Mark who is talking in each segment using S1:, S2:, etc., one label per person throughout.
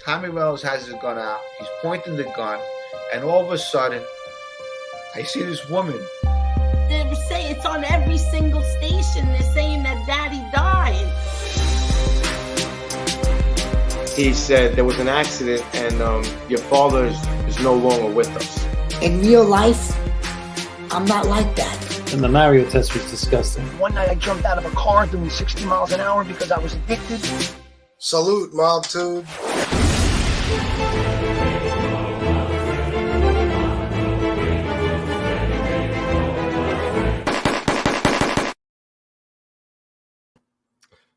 S1: Tommy Reynolds has his gun out. He's pointing the gun, and all of a sudden, I see this woman.
S2: They say it's on every single station. They're saying that Daddy died.
S3: He said there was an accident and your father is no longer with us.
S4: In real life, I'm not like that.
S5: And the Mario test was disgusting.
S6: One night I jumped out of a car doing 60 miles an hour because I was addicted.
S7: Salute, Mob Tube.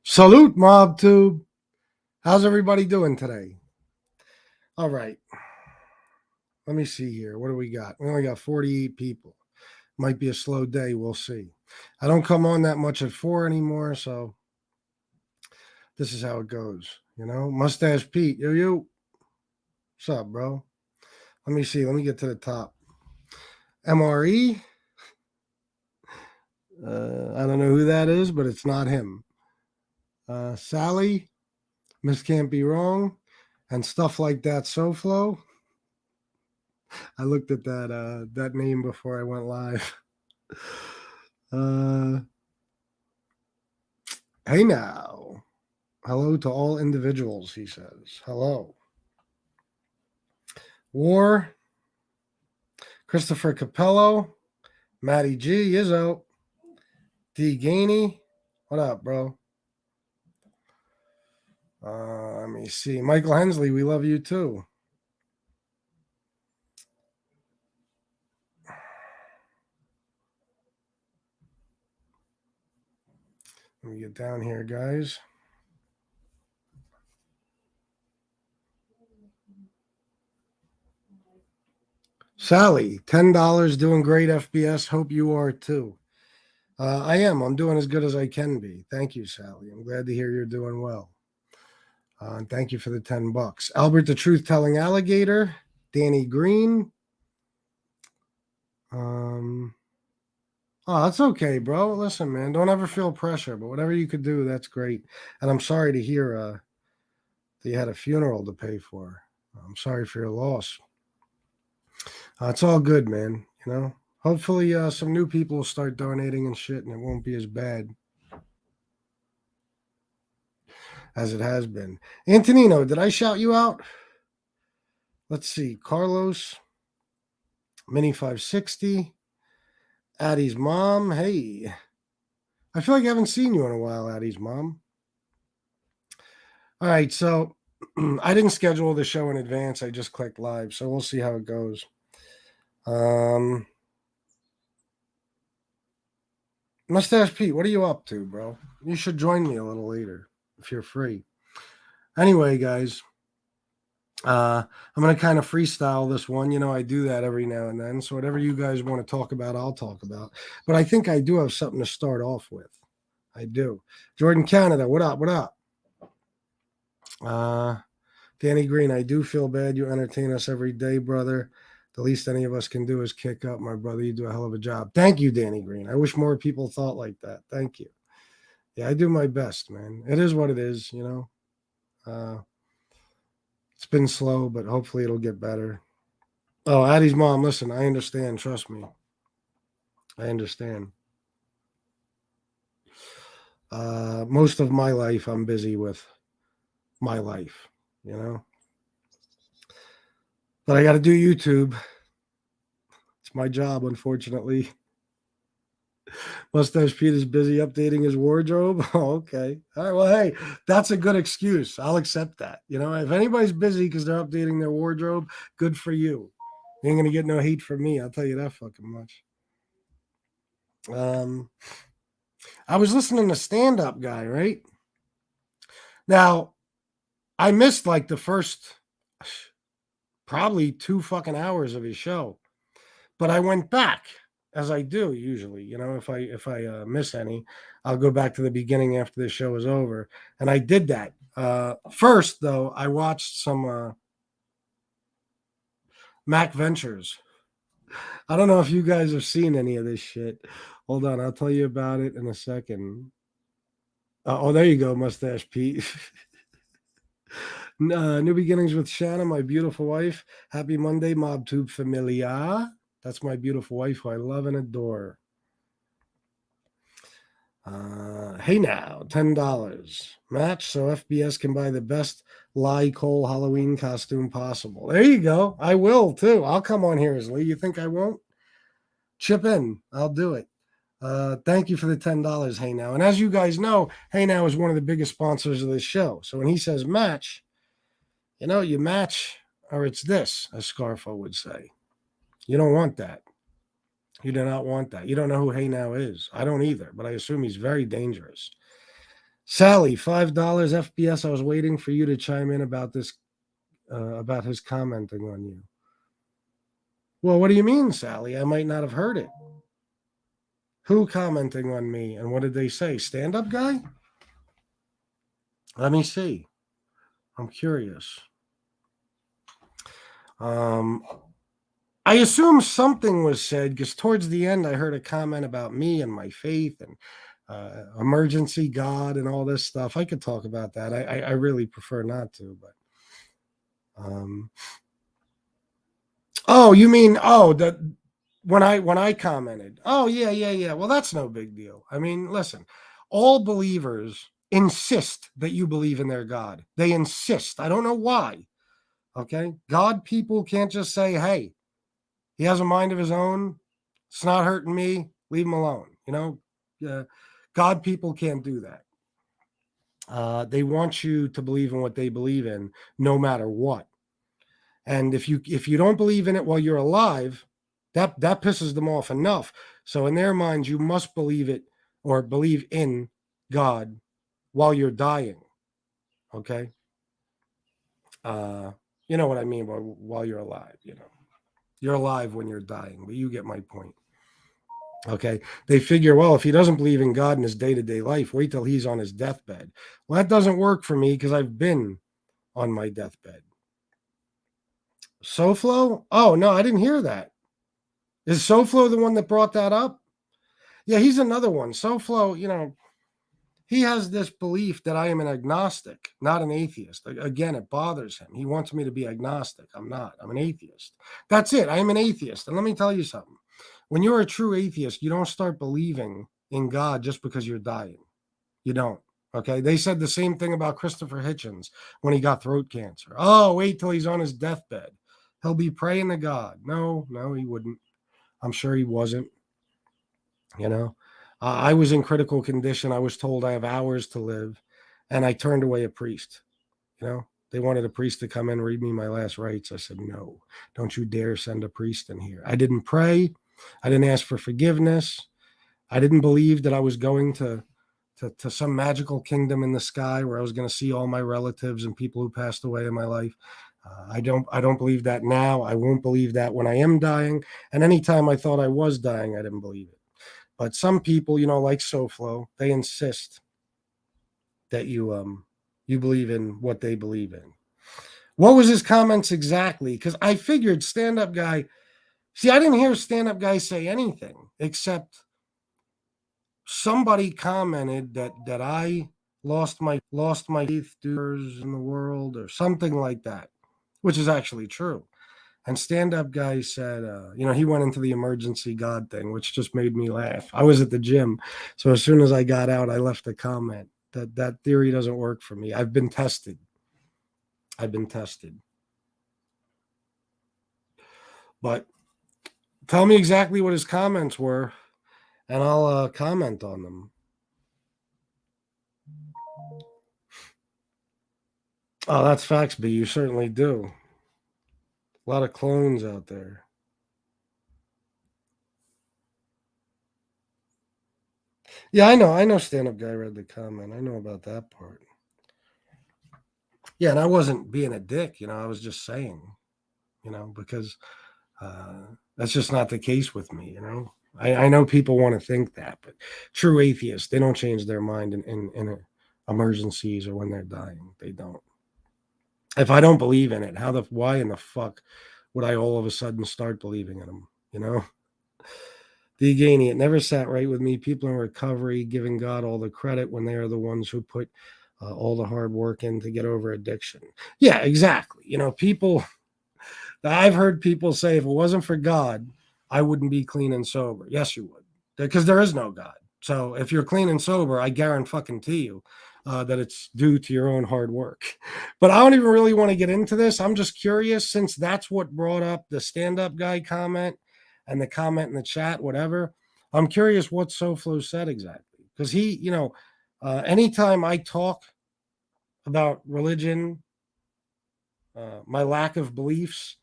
S7: Salute, Mob Tube. How's everybody doing today? All right. Let me see here. What do we got? We only got 48 people. Might be a slow day. We'll see. I don't come on that much at 4 anymore, so this is how it goes. You know, Mustache Pete. Yo. What's up, bro? Let me see. Let me get to the top. MRE. I don't know who that is, but it's not him. Sally. Miss Can't Be Wrong. And stuff like that. SoFlo. I looked at that name before I went live. Hey now. Hello to all individuals, he says. Hello. War. Christopher Capello. Matty G. Izzo. D. Gainey. What up, bro? Let me see. Michael Hensley, we love you too. Let me get down here, guys. Sally, $10 doing great FBS. Hope you are too. I am. I'm doing as good as I can be. Thank you, Sally. I'm glad to hear you're doing well. And thank you for the $10. Albert the Truth Telling Alligator. Danny Green. Oh, that's okay, bro. Listen, man, don't ever feel pressure, but whatever you could do, that's great. And I'm sorry to hear that you had a funeral to pay for. I'm sorry for your loss. It's all good, man. You know, hopefully some new people will start donating and shit, and it won't be as bad as it has been. Antonino, did I shout you out? Let's see. Carlos, Mini 560. Addie's mom. Hey. I feel like I haven't seen you in a while, Addie's mom. All right, so I didn't schedule the show in advance. I just clicked live, so we'll see how it goes. Mustache Pete, what are you up to, bro? You should join me a little later if you're free. Anyway, guys, I'm going to kind of freestyle this one. You know, I do that every now and then. So whatever you guys want to talk about, I'll talk about. But I think I do have something to start off with. I do. Jordan Canada, what up? What up? Danny Green, I do feel bad. You entertain us every day, brother. The least any of us can do is kick up, my brother. You do a hell of a job. Thank you, Danny Green. I wish more people thought like that. Thank you. Yeah, I do my best, man. It is what it is, you know. It's been slow, but hopefully it'll get better. Oh, Addie's mom, listen, I understand. Trust me. I understand. Most of my life, I'm busy with my life, you know. But I got to do YouTube. It's my job, unfortunately. Mustache Pete is busy updating his wardrobe. Oh, okay. All right. Well, hey, that's a good excuse. I'll accept that. You know, if anybody's busy because they're updating their wardrobe, good for you. You ain't going to get no hate from me. I'll tell you that fucking much. I was listening to Stand Up Guy, right? Now, I missed like the first probably 2 fucking hours of his show, but I went back as I do usually. You know, if I miss any, I'll go back to the beginning after the show is over, and I did that. First, though, I watched some Mac Ventures. I don't know if you guys have seen any of this shit. Hold on, I'll tell you about it in a second. Oh, there you go, Mustache Pete. New beginnings with Shanna, my beautiful wife. Happy Monday, MobTube Familia. That's my beautiful wife who I love and adore. Hey now, $10 match so FBS can buy the best Lie Cole Halloween costume possible. There you go. I will too. I'll come on here as Lee. You think I won't? Chip in. I'll do it. Thank you for the $10, Hey Now. And as you guys know, Hey Now is one of the biggest sponsors of this show. So when he says match, you know, you match or it's this, as Scarfo would say. You don't want that. You do not want that. You don't know who Hey Now is. I don't either, but I assume he's very dangerous. Sally, $5 FBS. I was waiting for you to chime in about this, about his commenting on you. Well, what do you mean, Sally? I might not have heard it. Who commenting on me? And what did they say? Stand-up guy? Let me see. I'm curious. I assume something was said because towards the end I heard a comment about me and my faith and emergency God and all this stuff. I could talk about that. I really prefer not to, but oh, you mean when I commented? Oh yeah. Well, that's no big deal. I mean, listen, all believers insist that you believe in their God. They insist. I don't know why. Okay, God people can't just say, "Hey, he has a mind of his own. It's not hurting me. Leave him alone." You know, God people can't do that. They want you to believe in what they believe in, no matter what. And if you don't believe in it while you're alive, that pisses them off enough. So in their minds, you must believe it or believe in God while you're dying. Okay. You know what I mean by while you're alive. You know, you're alive when you're dying, but you get my point. Okay. They figure, well, if he doesn't believe in God in his day-to-day life, wait till he's on his deathbed. Well, that doesn't work for me because I've been on my deathbed. SoFlo? Oh, no, I didn't hear that. Is SoFlo the one that brought that up? Yeah, he's another one. SoFlo, you know, he has this belief that I am an agnostic, not an atheist. Again, it bothers him. He wants me to be agnostic. I'm not. I'm an atheist. That's it. I am an atheist. And let me tell you something. When you're a true atheist, you don't start believing in God just because you're dying. You don't. Okay. They said the same thing about Christopher Hitchens when he got throat cancer. Oh, wait till he's on his deathbed. He'll be praying to God. No, he wouldn't. I'm sure he wasn't. You know, I was in critical condition. I was told I have hours to live, and I turned away a priest. You know, they wanted a priest to come in and read me my last rites. I said, no, don't you dare send a priest in here. I didn't pray. I didn't ask for forgiveness. I didn't believe that I was going to some magical kingdom in the sky where I was going to see all my relatives and people who passed away in my life. I don't believe that now. I won't believe that when I am dying. And anytime I thought I was dying, I didn't believe it. But some people, you know, like SoFlo, they insist that you believe in what they believe in. What was his comments exactly? Because I figured stand-up guy. See, I didn't hear stand-up guy say anything except somebody commented that I lost my faith in the world or something like that, which is actually true. And stand-up guy said, you know, he went into the emergency God thing, which just made me laugh. I was at the gym. So as soon as I got out, I left a comment that theory doesn't work for me. I've been tested. But tell me exactly what his comments were, and I'll comment on them. Oh, that's facts, B. You certainly do. A lot of clones out there. Yeah, I know stand-up guy read the comment. I know about that part. Yeah, and I wasn't being a dick, you know, I was just saying, you know, because that's just not the case with me, you know. I know people want to think that, but true atheists, they don't change their mind in emergencies or when they're dying. They don't. If I don't believe in it, why in the fuck would I all of a sudden start believing in them, you know? The Agani, it never sat right with me. People in recovery giving God all the credit when they are the ones who put all the hard work in to get over addiction. Yeah, exactly. You know, people, I've heard people say, if it wasn't for God, I wouldn't be clean and sober. Yes, you would, because there is no God. So if you're clean and sober, I guarantee you that it's due to your own hard work. But I don't even really want to get into this. I'm just curious, since that's what brought up the stand-up guy comment and the comment in the chat, whatever. I'm curious what SoFlo said exactly, because he, you know, anytime I talk about religion, my lack of beliefs,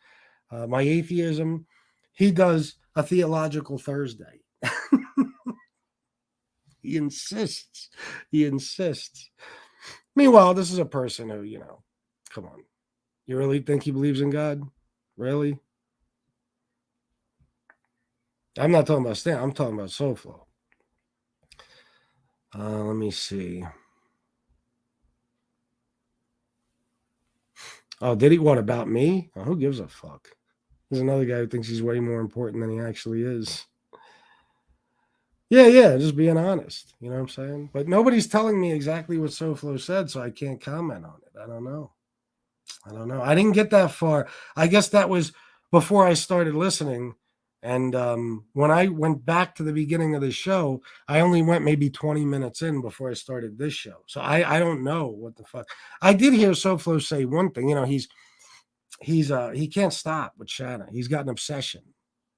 S7: my atheism, he does a theological Thursday. He insists. He insists. Meanwhile, this is a person who, you know, come on. You really think he believes in God? Really? I'm not talking about Stan. I'm talking about SoFlo. Let me see. Oh, did he? What about me? Oh, who gives a fuck? There's another guy who thinks he's way more important than he actually is. Yeah, just being honest. You know what I'm saying? But nobody's telling me exactly what SoFlo said, so I can't comment on it. I don't know. I didn't get that far. I guess that was before I started listening. And when I went back to the beginning of the show, I only went maybe 20 minutes in before I started this show. So I don't know what the fuck. I did hear SoFlo say one thing. You know, he can't stop with Shanna. He's got an obsession,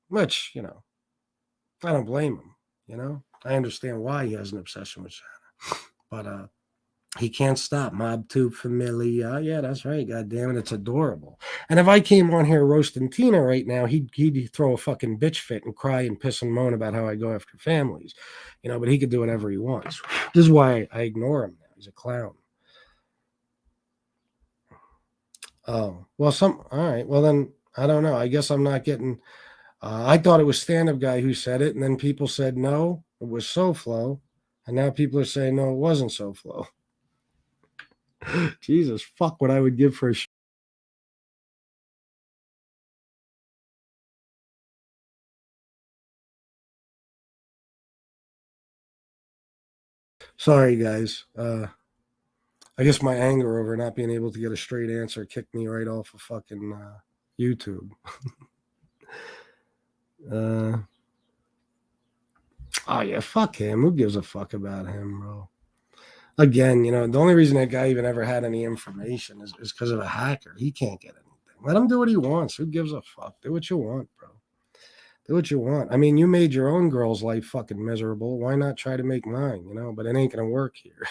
S7: which, you know, I don't blame him. You know, I understand why he has an obsession with Shanna, but he can't stop. Mob tube familia. Yeah, that's right. God damn it, it's adorable. And if I came on here roasting Tina right now, he'd throw a fucking bitch fit and cry and piss and moan about how I go after families. You know, but he could do whatever he wants. This is why I ignore him now. He's a clown. Oh, well, all right. Well, then, I don't know. I guess I'm not getting, I thought it was stand-up guy who said it, and then people said, no, it was SoFlo. And now people are saying, no, it wasn't SoFlo. Jesus, fuck what I would give for a Sorry, guys. I guess my anger over not being able to get a straight answer kicked me right off of fucking YouTube. Oh, yeah, fuck him. Who gives a fuck about him, bro? Again, you know, the only reason that guy even ever had any information is because of a hacker. He can't get anything. Let him do what he wants. Who gives a fuck? Do what you want, bro. Do what you want. I mean, you made your own girl's life fucking miserable. Why not try to make mine, you know? But it ain't going to work here.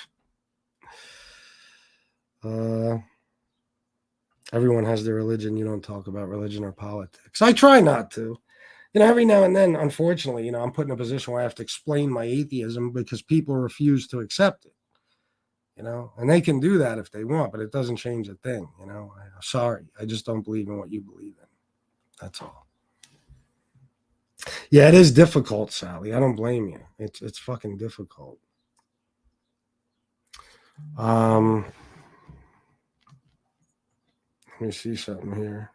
S7: Everyone has their religion. You don't talk about religion or politics. I try not to. You know, every now and then, unfortunately, you know, I'm put in a position where I have to explain my atheism because people refuse to accept it. You know, and they can do that if they want, but it doesn't change a thing. You know, sorry, I just don't believe in what you believe in. That's all. Yeah, it is difficult, Sally. I don't blame you. It's fucking difficult. Let me see something here.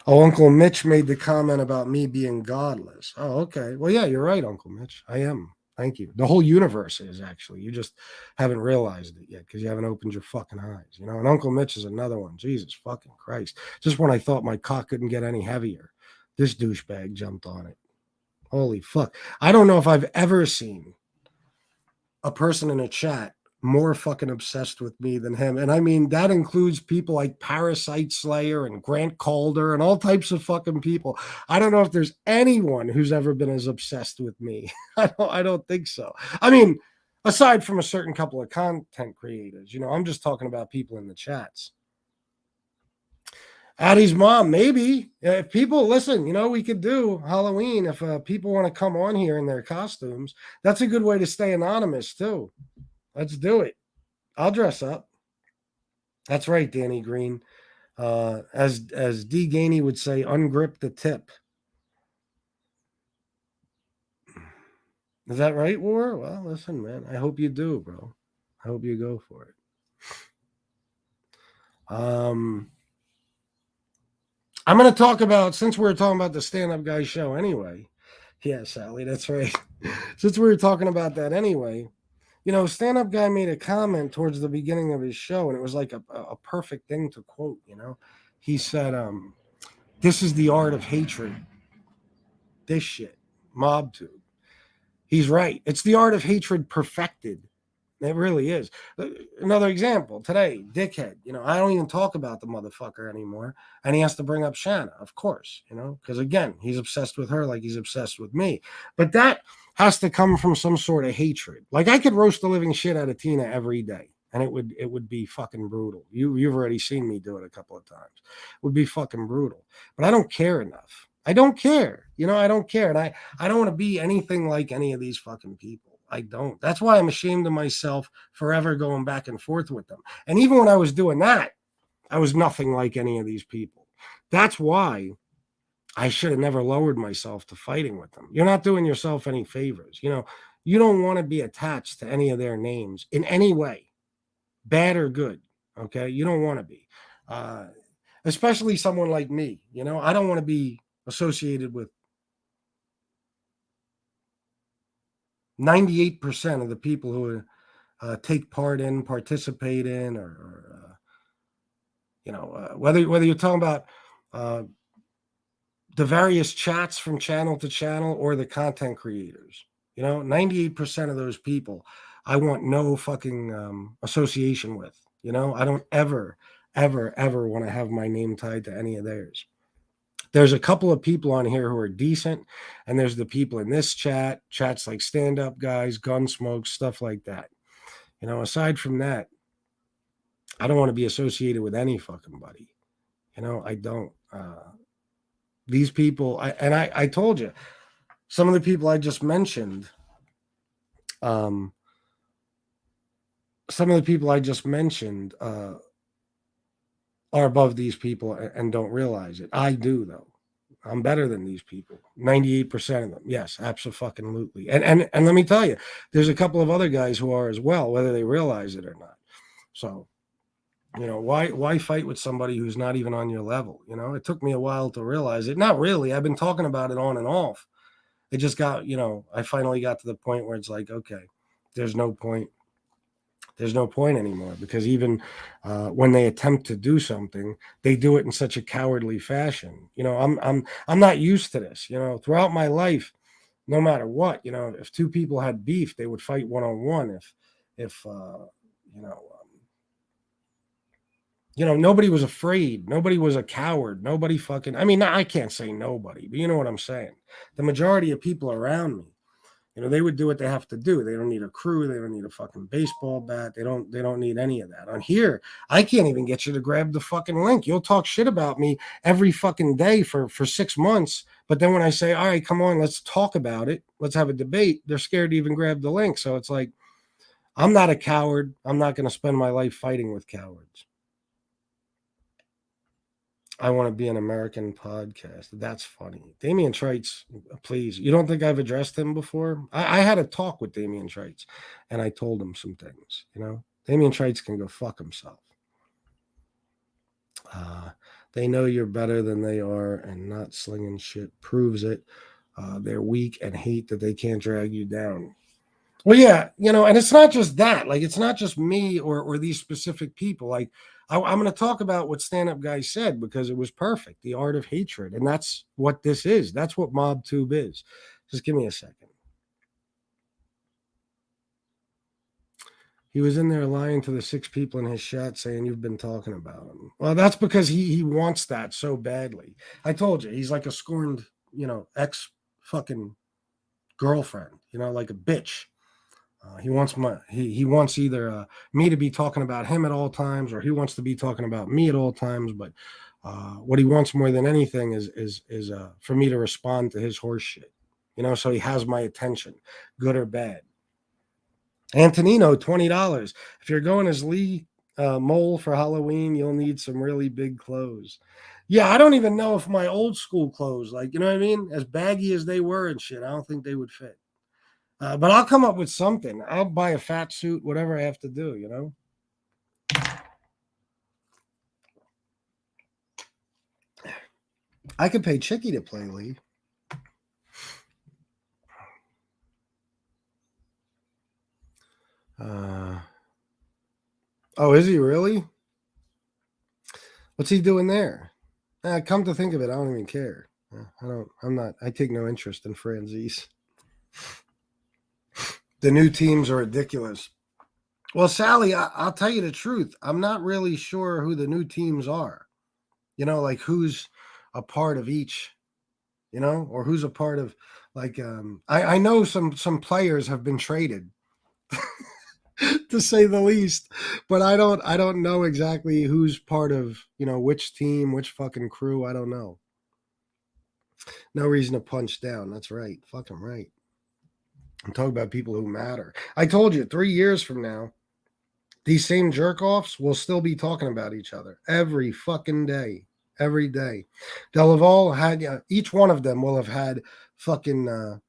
S7: Oh, Uncle Mitch made the comment about me being godless. Oh, okay. Well, yeah, you're right, Uncle Mitch. I am. Thank you. The whole universe is actually. You just haven't realized it yet because you haven't opened your fucking eyes. You know, and Uncle Mitch is another one. Jesus fucking Christ. Just when I thought my cock couldn't get any heavier, this douchebag jumped on it. Holy fuck. I don't know if I've ever seen a person in a chat more fucking obsessed with me than him. And I mean, that includes people like Parasite Slayer and Grant Calder and all types of fucking people. I don't know if there's anyone who's ever been as obsessed with me. I don't think so. I mean, aside from a certain couple of content creators, you know, I'm just talking about people in the chats. Addie's mom, maybe. If people listen, you know, we could do Halloween. If people want to come on here in their costumes, that's a good way to stay anonymous too. Let's do it. I'll dress up. That's right, Danny Green. As D. Gainey would say, ungrip the tip. Is that right, War? Well, listen, man. I hope you do, bro. I hope you go for it. I'm going to talk about, since we're talking about the stand-up guy show anyway, Yeah, Sally, that's right. Since we were talking about that anyway, Stand Up Guy made a comment towards the beginning of his show, and it was like a perfect thing to quote. He said, "This is the art of hatred. This shit, mob tube." He's right. It's the art of hatred perfected. It really is. Another example today, dickhead. I don't even talk about the motherfucker anymore. And he has to bring up Shanna, of course, because again, he's obsessed with her like he's obsessed with me. But that has to come from some sort of hatred. Like I could roast the living shit out of Tina every day. And it would be fucking brutal. You've already seen me do it a couple of times. It would be fucking brutal. But I don't care enough. I don't care. I don't care. And I don't want to be anything like any of these fucking people. I don't. That's why I'm ashamed of myself forever going back and forth with them. And even when I was doing that, I was nothing like any of these people. That's why I should have never lowered myself to fighting with them. You're not doing yourself any favors. You don't want to be attached to any of their names in any way, bad or good. Okay. You don't want to be, especially someone like me. I don't want to be associated with 98% of the people who take part in, participate in, or whether you're talking about the various chats from channel to channel or the content creators. 98% of those people I want no fucking association with. I don't ever want to have my name tied to any of theirs. There's a couple of people on here who are decent, and there's the people in this chats like Stand Up Guys, Gunsmoke, stuff like that. Aside from that, I don't want to be associated with any fucking buddy. I don't. These people, I told you, some of the people I just mentioned, are above these people and don't realize it. I do, though. I'm better than these people. 98% of them. Yes, absolutely. And let me tell you, there's a couple of other guys who are as well, whether they realize it or not. So, why fight with somebody who's not even on your level? It took me a while to realize it. Not really. I've been talking about it on and off. It just got, I finally got to the point where it's like, okay, there's no point. There's no point anymore, because even when they attempt to do something, they do it in such a cowardly fashion. I'm not used to this. Throughout my life, no matter what, if two people had beef, they would fight one-on-one. If nobody was afraid. Nobody was a coward. Nobody fucking, I can't say nobody, but you know what I'm saying? The majority of people around me, they would do what they have to do. They don't need a crew. They don't need a fucking baseball bat. They don't need any of that. On here, I can't even get you to grab the fucking link. You'll talk shit about me every fucking day for 6 months. But then when I say, all right, come on, let's talk about it. Let's have a debate. They're scared to even grab the link. So it's like, I'm not a coward. I'm not going to spend my life fighting with cowards. I want to be an American podcast. That's funny. Damian Trites, please. You don't think I've addressed him before? I had a talk with Damian Trites, and I told him some things. Damian Trites can go fuck himself. They know you're better than they are, and not slinging shit proves it. They're weak and hate that they can't drag you down. Well, yeah, and it's not just that. Like, it's not just me or these specific people. Like, I'm going to talk about what Stand Up Guy said, because it was perfect. The art of hatred. And that's what this is. That's what MobTube is. Just give me a second. He was in there lying to the 6 people in his chat saying you've been talking about him. Well, that's because he wants that so badly. I told you, he's like a scorned, ex fucking girlfriend, like a bitch. He wants either me to be talking about him at all times, or he wants to be talking about me at all times. But what he wants more than anything is for me to respond to his horse shit. So he has my attention, good or bad. Antonino, $20. If you're going as Lee Mole for Halloween, you'll need some really big clothes. Yeah, I don't even know if my old school clothes, like, you know what I mean, as baggy as they were and shit, I don't think they would fit. But I'll come up with something. I'll buy a fat suit, whatever I have to do, I could pay Chicky to play Lee. Oh, is he really? What's he doing there? Come to think of it, I don't even care. I take no interest in Franzese. The new teams are ridiculous. Well, Sally, I'll tell you the truth. I'm not really sure who the new teams are. Like who's a part of each, or who's a part of I know some players have been traded to say the least, but I don't know exactly who's part of, which team, which fucking crew. I don't know. No reason to punch down. That's right. Fucking right. I'm talking about people who matter. I told you 3 years from now, these same jerk-offs will still be talking about each other every fucking day. Every day. They'll have all had, each one of them will have had fucking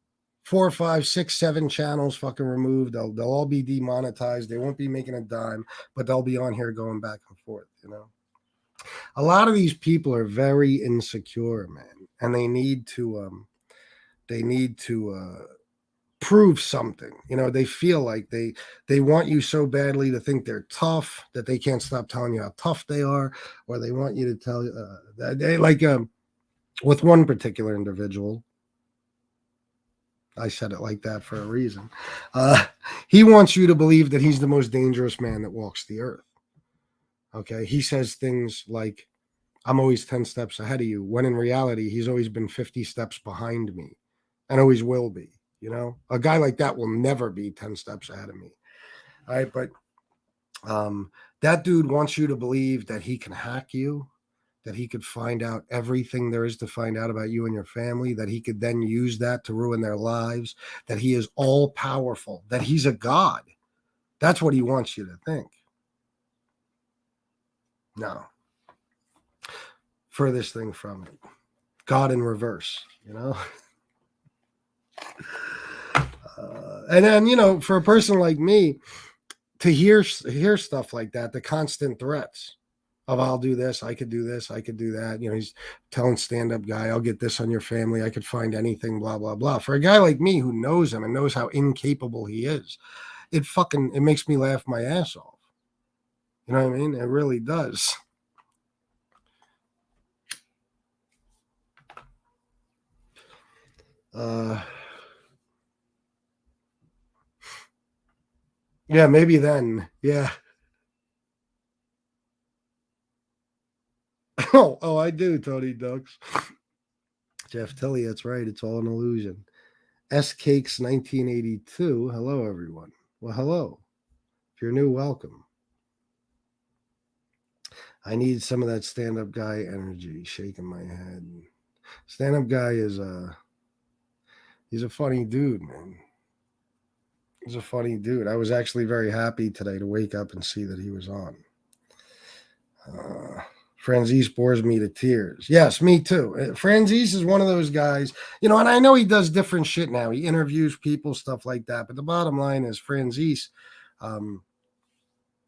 S7: 4, 5, 6, 7 channels fucking removed. They'll all be demonetized. They won't be making a dime, but they'll be on here going back and forth, A lot of these people are very insecure, man, and they need to prove something. They feel like they want you so badly to think they're tough that they can't stop telling you how tough they are, or they want you to tell that they with one particular individual. I said it like that for a reason. He wants you to believe that he's the most dangerous man that walks the earth. Okay. He says things like, I'm always 10 steps ahead of you, when in reality, he's always been 50 steps behind me and always will be. A guy like that will never be 10 steps ahead of me. All right. But that dude wants you to believe that he can hack you, that he could find out everything there is to find out about you and your family, that he could then use that to ruin their lives, that he is all powerful, that he's a god. That's what he wants you to think. No. Furthest thing from it. God in reverse, And then, for a person like me to hear stuff like that, the constant threats of I'll do this, I could do this, I could do that. He's telling stand-up guy, I'll get this on your family. I could find anything, blah, blah, blah. For a guy like me who knows him and knows how incapable he is, it makes me laugh my ass off. You know what I mean? It really does. Yeah, maybe then. Yeah. Oh, I do, Tony Ducks. Jeff Tilley, that's right. It's all an illusion. S Cakes 1982. Hello, everyone. Well, hello. If you're new, welcome. I need some of that stand-up guy energy. Shaking my head. Stand-up guy is he's a funny dude, man. He's a funny dude. I was actually very happy today to wake up and see that he was on. Franzese bores me to tears. Yes, me too. Franzese is one of those guys, and I know he does different shit now. He interviews people, stuff like that. But the bottom line is Franzese,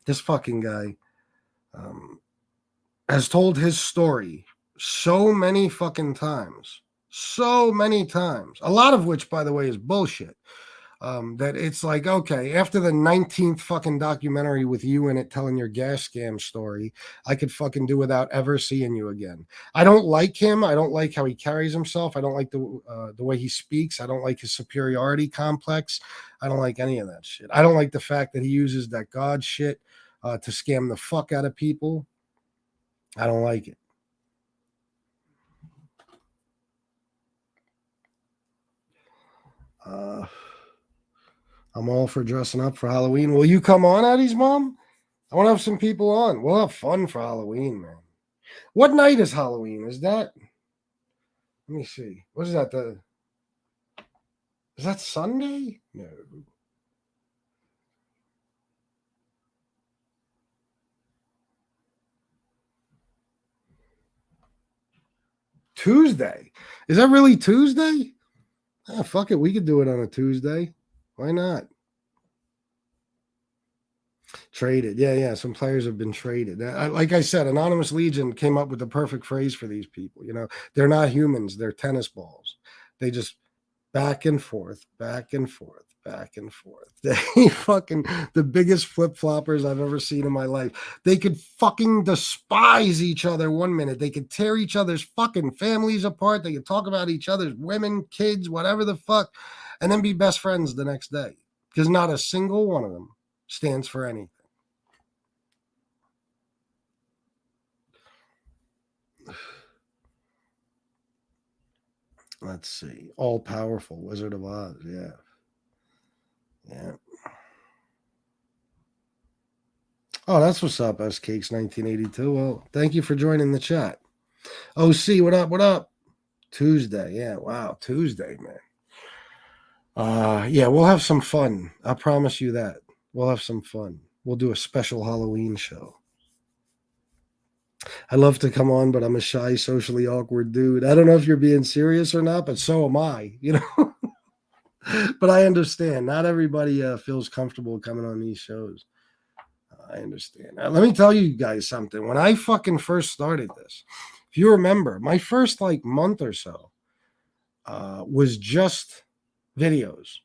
S7: this fucking guy, has told his story so many fucking times. So many times. A lot of which, by the way, is bullshit. That it's like, okay, after the 19th fucking documentary with you in it telling your gas scam story, I could fucking do without ever seeing you again. I don't like him. I don't like how he carries himself. I don't like the way he speaks. I don't like his superiority complex. I don't like any of that shit. I don't like the fact that he uses that God shit to scam the fuck out of people. I don't like it. I'm all for dressing up for Halloween. Will you come on, Addie's mom? I want to have some people on. We'll have fun for Halloween, man. What night is Halloween? Is that? Let me see. What is that? Is that Sunday? No. Tuesday. Is that really Tuesday? Ah, fuck it. We could do it on a Tuesday. Why not? Traded. Yeah. Some players have been traded. Like I said, Anonymous Legion came up with the perfect phrase for these people. They're not humans. They're tennis balls. They just back and forth, back and forth, back and forth. They fucking the biggest flip-floppers I've ever seen in my life. They could fucking despise each other one minute. They could tear each other's fucking families apart. They could talk about each other's women, kids, whatever the fuck, and then be best friends the next day. Because not a single one of them stands for anything. Let's see. All powerful Wizard of Oz. Yeah. Yeah. Oh, that's what's up, S Cakes 1982. Well, thank you for joining the chat. OC, what up? What up? Tuesday. Yeah. Wow. Tuesday, man. Yeah, we'll have some fun. I promise you that. We'll have some fun. We'll do a special Halloween show. I love to come on, but I'm a shy, socially awkward dude. I don't know if you're being serious or not, but so am I, you know. But I understand. Not everybody feels comfortable coming on these shows. I understand. Let me tell you guys something. When I fucking first started this, if you remember, my first like month or so was just videos.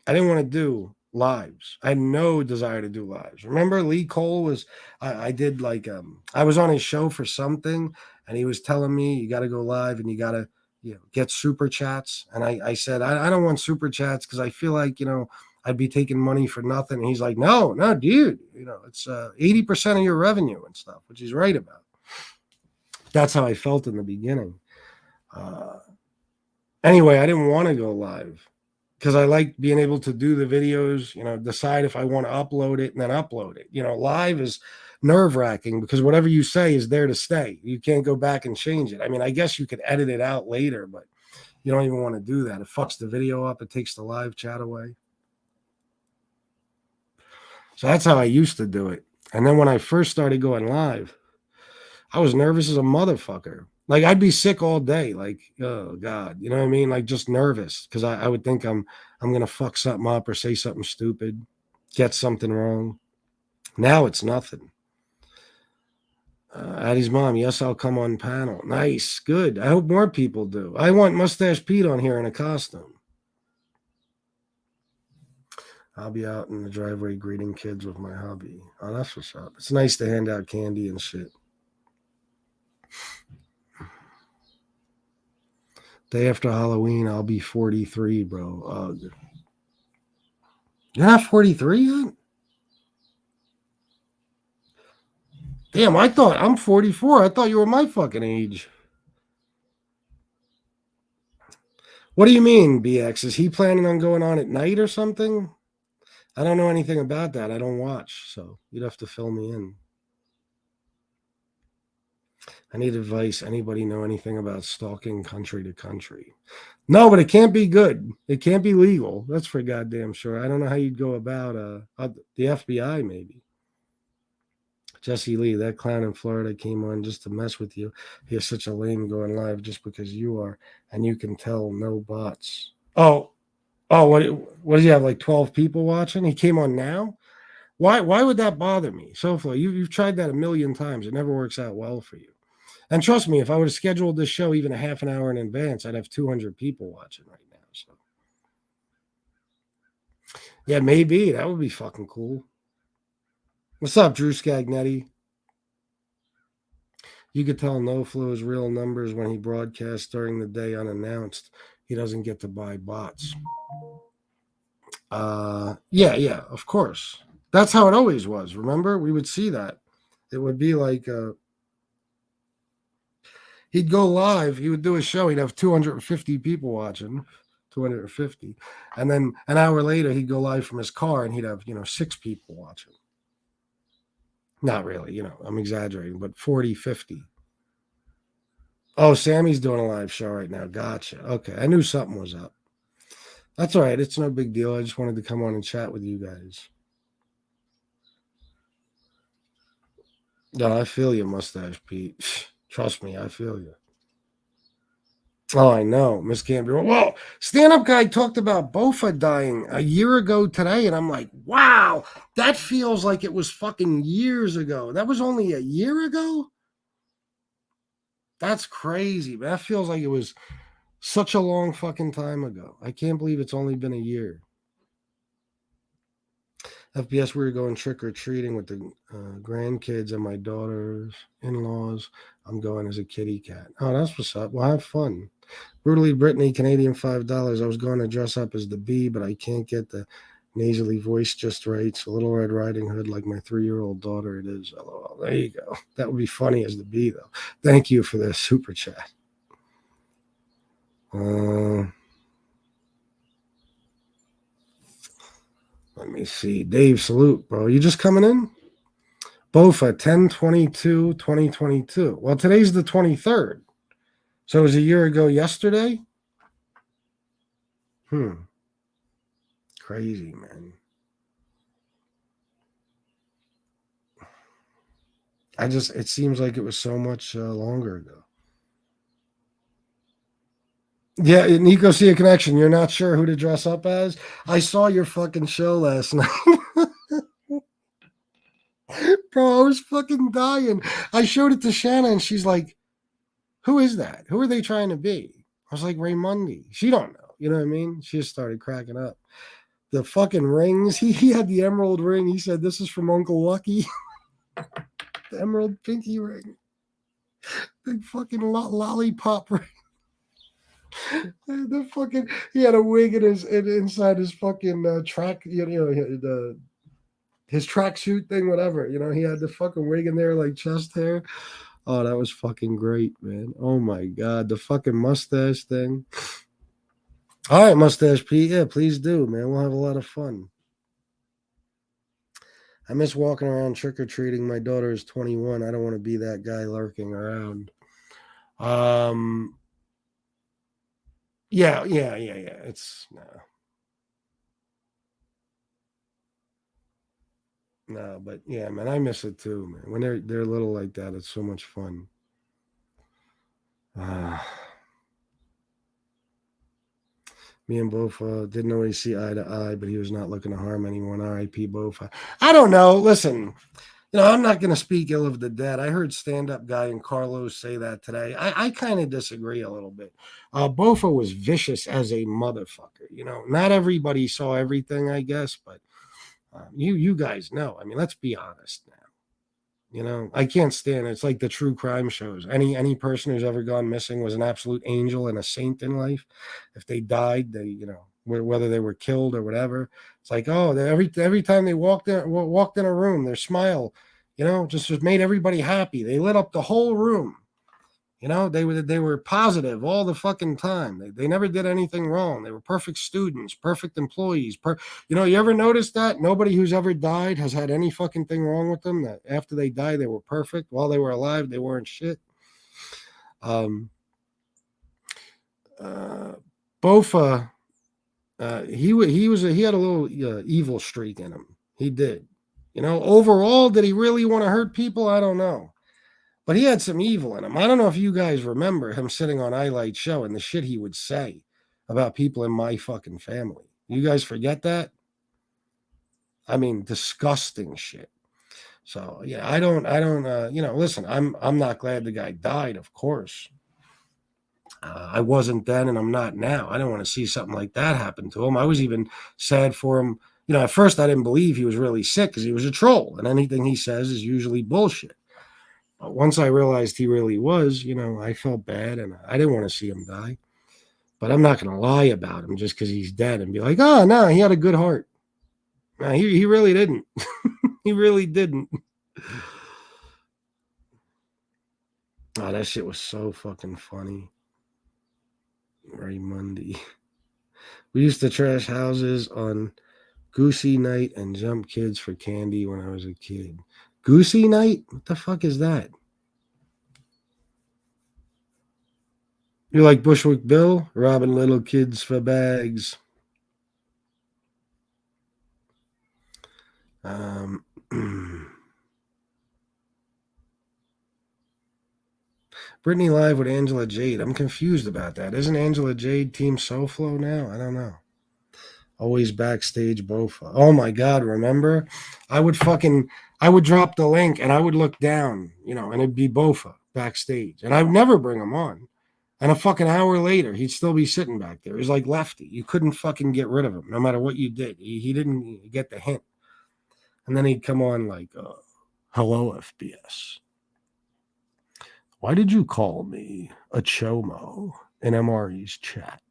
S7: I didn't want to do lives. I had no desire to do lives. Remember, Lee Cole was, I did like, I was on his show for something, and he was telling me, you got to go live and you got to, you know, get super chats. And I said, I don't want super chats because I feel like, you know, I'd be taking money for nothing. And he's like, no, dude, you know, it's 80% of your revenue and stuff, which he's right about. That's how I felt in the beginning. Anyway, I didn't want to go live because I like being able to do the videos, you know, decide if I want to upload it and then upload it. You know, live is nerve-wracking because whatever you say is there to stay. You can't go back and change it. I mean, I guess you could edit it out later, but you don't even want to do that. It fucks the video up. It takes the live chat away. So that's how I used to do it. And then when I first started going live, I was nervous as a motherfucker. Like I'd be sick all day. Like, oh God, you know what I mean? Like just nervous because I would think I'm going to fuck something up or say something stupid, get something wrong. Now it's nothing. Addie's mom, yes, I'll come on panel. Nice, good. I hope more people do. I want Mustache Pete on here in a costume. I'll be out in the driveway greeting kids with my hubby. Oh, that's what's up. It's nice to hand out candy and shit. Day after Halloween, I'll be 43, bro. You're not 43 yet? Damn, I thought I'm 44. I thought you were my fucking age. What do you mean, BX? Is he planning on going on at night or something? I don't know anything about that. I don't watch, so you'd have to fill me in. I need advice. Anybody know anything about stalking country to country? No, but it can't be good. It can't be legal. That's for goddamn sure. I don't know how you'd go about the FBI, maybe. Jesse Lee, that clown in Florida came on just to mess with you. He is such a lame going live just because you are, and you can tell no bots. Oh, what does he have, like 12 people watching? He came on now? Why would that bother me? SoFlo, you've tried that a million times. It never works out well for you. And trust me, if I would have scheduled this show even a half an hour in advance, I'd have 200 people watching right now. So, yeah, maybe. That would be fucking cool. What's up, Drew Scagnetti? You could tell NoFlo's real numbers when he broadcasts during the day unannounced. He doesn't get to buy bots. Yeah, of course. That's how it always was. Remember? We would see that. It would be like he'd go live. He would do a show. He'd have 250 people watching, 250. And then an hour later, he'd go live from his car and he'd have, 6 people watching. Not really, I'm exaggerating, but 40, 50. Oh, Sammy's doing a live show right now. Gotcha. Okay. I knew something was up. That's all right. It's no big deal. I just wanted to come on and chat with you guys. No, I feel you, Mustache Pete. Trust me, I feel you. Oh, I know. Miss Gambino. Well, stand-up guy talked about Bofa dying a year ago today, and I'm like, wow, that feels like it was fucking years ago. That was only a year ago? That's crazy. That feels like it was Such a long fucking time ago. I can't believe it's only been a year. FBS, we were going trick-or-treating with the grandkids and my daughter's in-laws. I'm going as a kitty cat. Oh, that's what's up. Well, have fun. Brutally Brittany, Canadian $5. I was going to dress up as the bee, but I can't get the nasally voice just right. So Little Red Riding Hood, like my 3-year-old daughter, it is. LOL. There you go. That would be funny as the bee, though. Thank you for the super chat. Let me see. Dave, salute, bro. You just coming in? Bofa, 10/22/2022. Well, today's the 23rd. So it was a year ago yesterday? Crazy, man. It seems like it was so much longer ago. Yeah, Nico, see a connection. You're not sure who to dress up as? I saw your fucking show last night. Bro, I was fucking dying. I showed it to Shanna and she's like, who is that? Who are they trying to be? I was like, Raymundi. She don't know. You know what I mean? She just started cracking up. The fucking rings. He had the emerald ring. He said, this is from Uncle Lucky. The emerald pinky ring. Big fucking lollipop ring. The fucking, he had a wig inside his fucking track, his tracksuit thing, whatever. He had the fucking wig in there like chest hair. Oh, that was fucking great, man. Oh my God, the fucking mustache thing. All right, Mustache Pete. Yeah, please do, man. We'll have a lot of fun. I miss walking around trick-or-treating. My daughter is 21. I don't want to be that guy lurking around. Yeah. It's no, but yeah, man, I miss it too, man. When they're little like that, it's so much fun. Me and Bofa didn't always see eye to eye, but he was not looking to harm anyone. R.I.P. Bofa. I don't know. Listen, I'm not going to speak ill of the dead. I heard stand-up guy and Carlos say that today. I kind of disagree a little bit. Bofa was vicious as a motherfucker. Not everybody saw everything, I guess, but you guys know. I mean, let's be honest now. I can't stand it. It's like the true crime shows. Any person who's ever gone missing was an absolute angel and a saint in life. If they died, they, whether they were killed or whatever, it's like, oh, every time they walked in a room, their smile, just made everybody happy. They lit up the whole room. They were positive all the fucking time. They never did anything wrong. They were perfect students, perfect employees. You ever notice that? Nobody who's ever died has had any fucking thing wrong with them. That after they died, they were perfect. While they were alive, they weren't shit. Bofa, he had a little evil streak in him. He did. Overall, did he really want to hurt people? I don't know. But he had some evil in him. I don't know if you guys remember him sitting on Eyelight's show and the shit he would say about people in my fucking family. You guys forget that? I mean, disgusting shit. So yeah, I don't. Listen, I'm not glad the guy died, of course. I wasn't then, and I'm not now. I don't want to see something like that happen to him. I was even sad for him. At first I didn't believe he was really sick because he was a troll, and anything he says is usually bullshit. But once I realized he really was, I felt bad, and I didn't want to see him die. But I'm not going to lie about him just because he's dead and be like, oh, no, he had a good heart. No, he really didn't. He really didn't. Oh, that shit was so fucking funny. Raymundi. We used to trash houses on Goosey Night and jump kids for candy when I was a kid. Goosey Night? What the fuck is that? You like Bushwick Bill? Robbing little kids for bags. Brittany live with Angela Jade. I'm confused about that. Isn't Angela Jade Team SoFlo now? I don't know. Always backstage Bofa. Oh my God, remember? I would drop the link and I would look down, and it'd be Bofa backstage. And I'd never bring him on. And a fucking hour later, he'd still be sitting back there. He's like Lefty. You couldn't fucking get rid of him, no matter what you did. He didn't get the hint. And then he'd come on like, hello, FBS. Why did you call me a chomo in MRE's chat?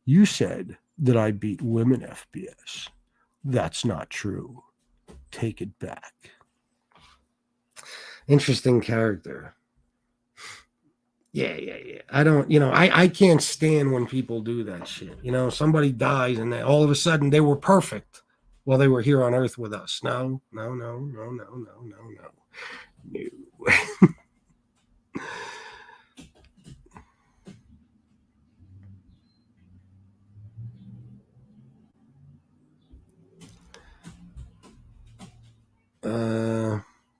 S7: You said that I beat women, FBS. That's not true. Take it back. Interesting character. Yeah. I don't, I can't stand when people do that shit. Somebody dies and all of a sudden they were perfect while they were here on Earth with us. No.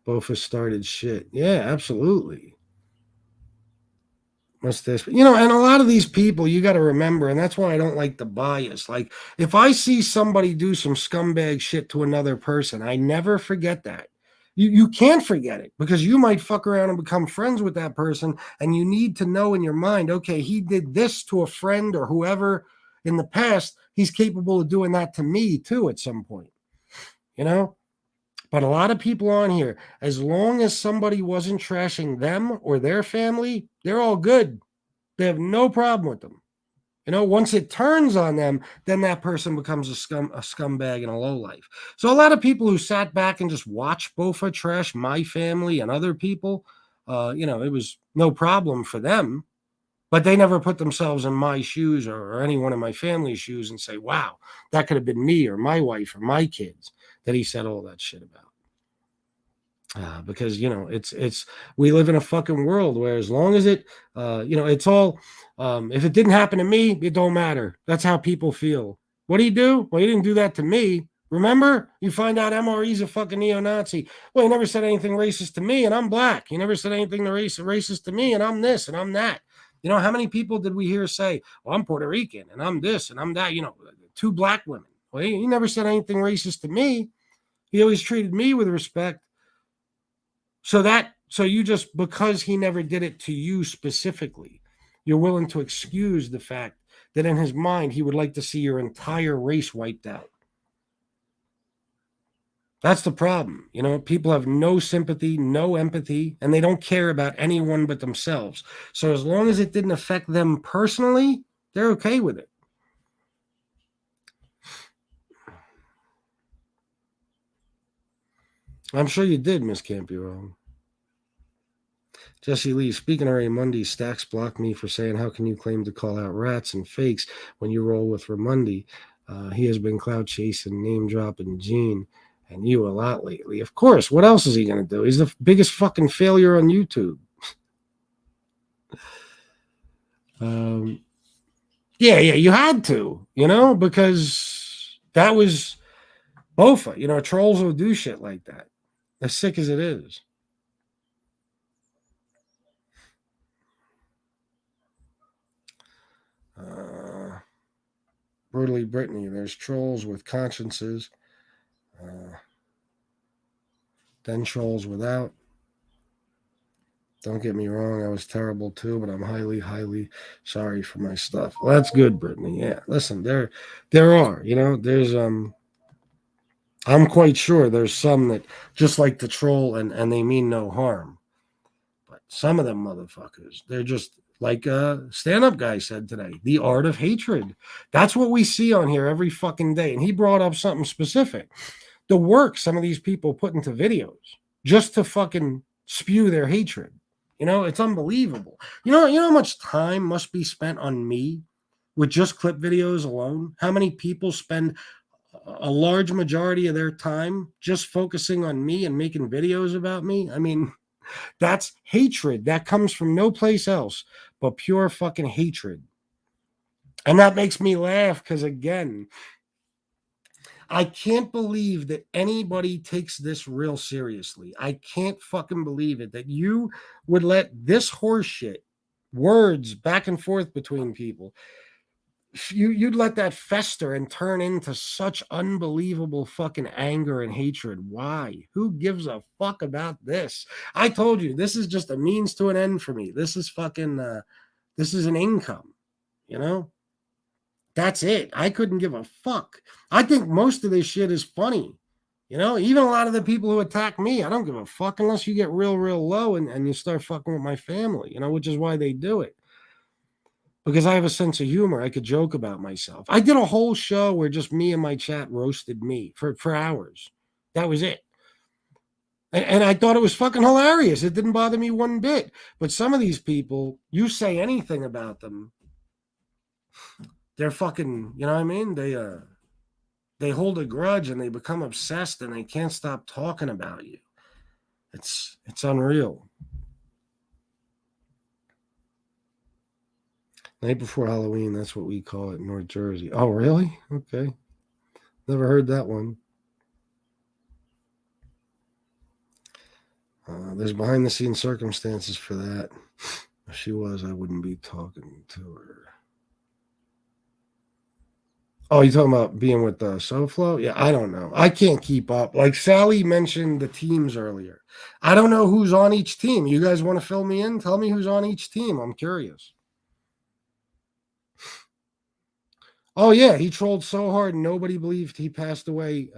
S7: Bofa started shit. Yeah, absolutely. What's this? And a lot of these people, you got to remember, and that's why I don't like the bias. Like, if I see somebody do some scumbag shit to another person, I never forget that. You can't forget it because you might fuck around and become friends with that person, and you need to know in your mind, okay, he did this to a friend or whoever in the past. He's capable of doing that to me too at some point, But a lot of people on here, as long as somebody wasn't trashing them or their family, they're all good. They have no problem with them. Once it turns on them, then that person becomes a scumbag and a lowlife. So a lot of people who sat back and just watched Bofa trash my family and other people, it was no problem for them. But they never put themselves in my shoes or anyone in my family's shoes and say, wow, that could have been me or my wife or my kids that he said all that shit about. Because it's we live in a fucking world where as long as it it's all if it didn't happen to me, it don't matter. That's how people feel. What did he do? Well, he didn't do that to me. Remember, you find out MRE's a fucking neo-Nazi. Well, he never said anything racist to me, and I'm black. He never said anything racist to me, and I'm this and I'm that. How many people did we hear say, well, I'm Puerto Rican and I'm this and I'm that? 2 black women. Well, he never said anything racist to me. He always treated me with respect. So you just, because he never did it to you specifically, you're willing to excuse the fact that in his mind, he would like to see your entire race wiped out. That's the problem. People have no sympathy, no empathy, and they don't care about anyone but themselves. So as long as it didn't affect them personally, they're okay with it. I'm sure you did, Miss Campiro. Jesse Lee, speaking of Raymundi, Stacks blocked me for saying, how can you claim to call out rats and fakes when you roll with Raymundi? He has been cloud chasing, name dropping Gene and you a lot lately. Of course. What else is he going to do? He's the biggest fucking failure on YouTube. Yeah, you had to, because that was Bofa. Trolls will do shit like that. As sick as it is. Brutally Brittany, there's trolls with consciences. Then trolls without. Don't get me wrong, I was terrible too, but I'm highly, highly sorry for my stuff. Well, that's good, Brittany. Yeah, listen, there are, there's I'm quite sure there's some that just like to troll and they mean no harm. But some of them motherfuckers, they're just like a stand-up guy said today, the art of hatred. That's what we see on here every fucking day. And he brought up something specific. The work some of these people put into videos just to fucking spew their hatred. It's unbelievable. You know how much time must be spent on me with just clip videos alone? How many people spend a large majority of their time just focusing on me and making videos about me? I mean, that's hatred. That comes from no place else but pure fucking hatred. And that makes me laugh because, again, I can't believe that anybody takes this real seriously. I can't fucking believe it that you would let this horseshit, words back and forth between people, you'd let that fester and turn into such unbelievable fucking anger and hatred. Why? Who gives a fuck about this? I told you, this is just a means to an end for me. This is fucking This is an income, you know? That's it. I couldn't give a fuck. I think most of this shit is funny. You know, even a lot of the people who attack me, I don't give a fuck unless you get real, real low and you start fucking with my family, you know, which is why they do it. Because I have a sense of humor. I could joke about myself. I did a whole show where just me and my chat roasted me for hours. That was it. And I thought it was fucking hilarious. It didn't bother me one bit. But some of these people, you say anything about them, they're fucking, you know what I mean? They hold a grudge and they become obsessed and they can't stop talking about you. It's unreal. Night before Halloween, that's what we call it in North Jersey. Oh, really? Okay. Never heard that one. There's behind the scenes circumstances for that. If she was, I wouldn't be talking to her. Oh, you talking about being with SoFlo? Yeah, I don't know. I can't keep up. Like Sally mentioned the teams earlier. I don't know who's on each team. You guys want to fill me in? Tell me who's on each team. I'm curious. Oh, yeah, he trolled so hard nobody believed he passed away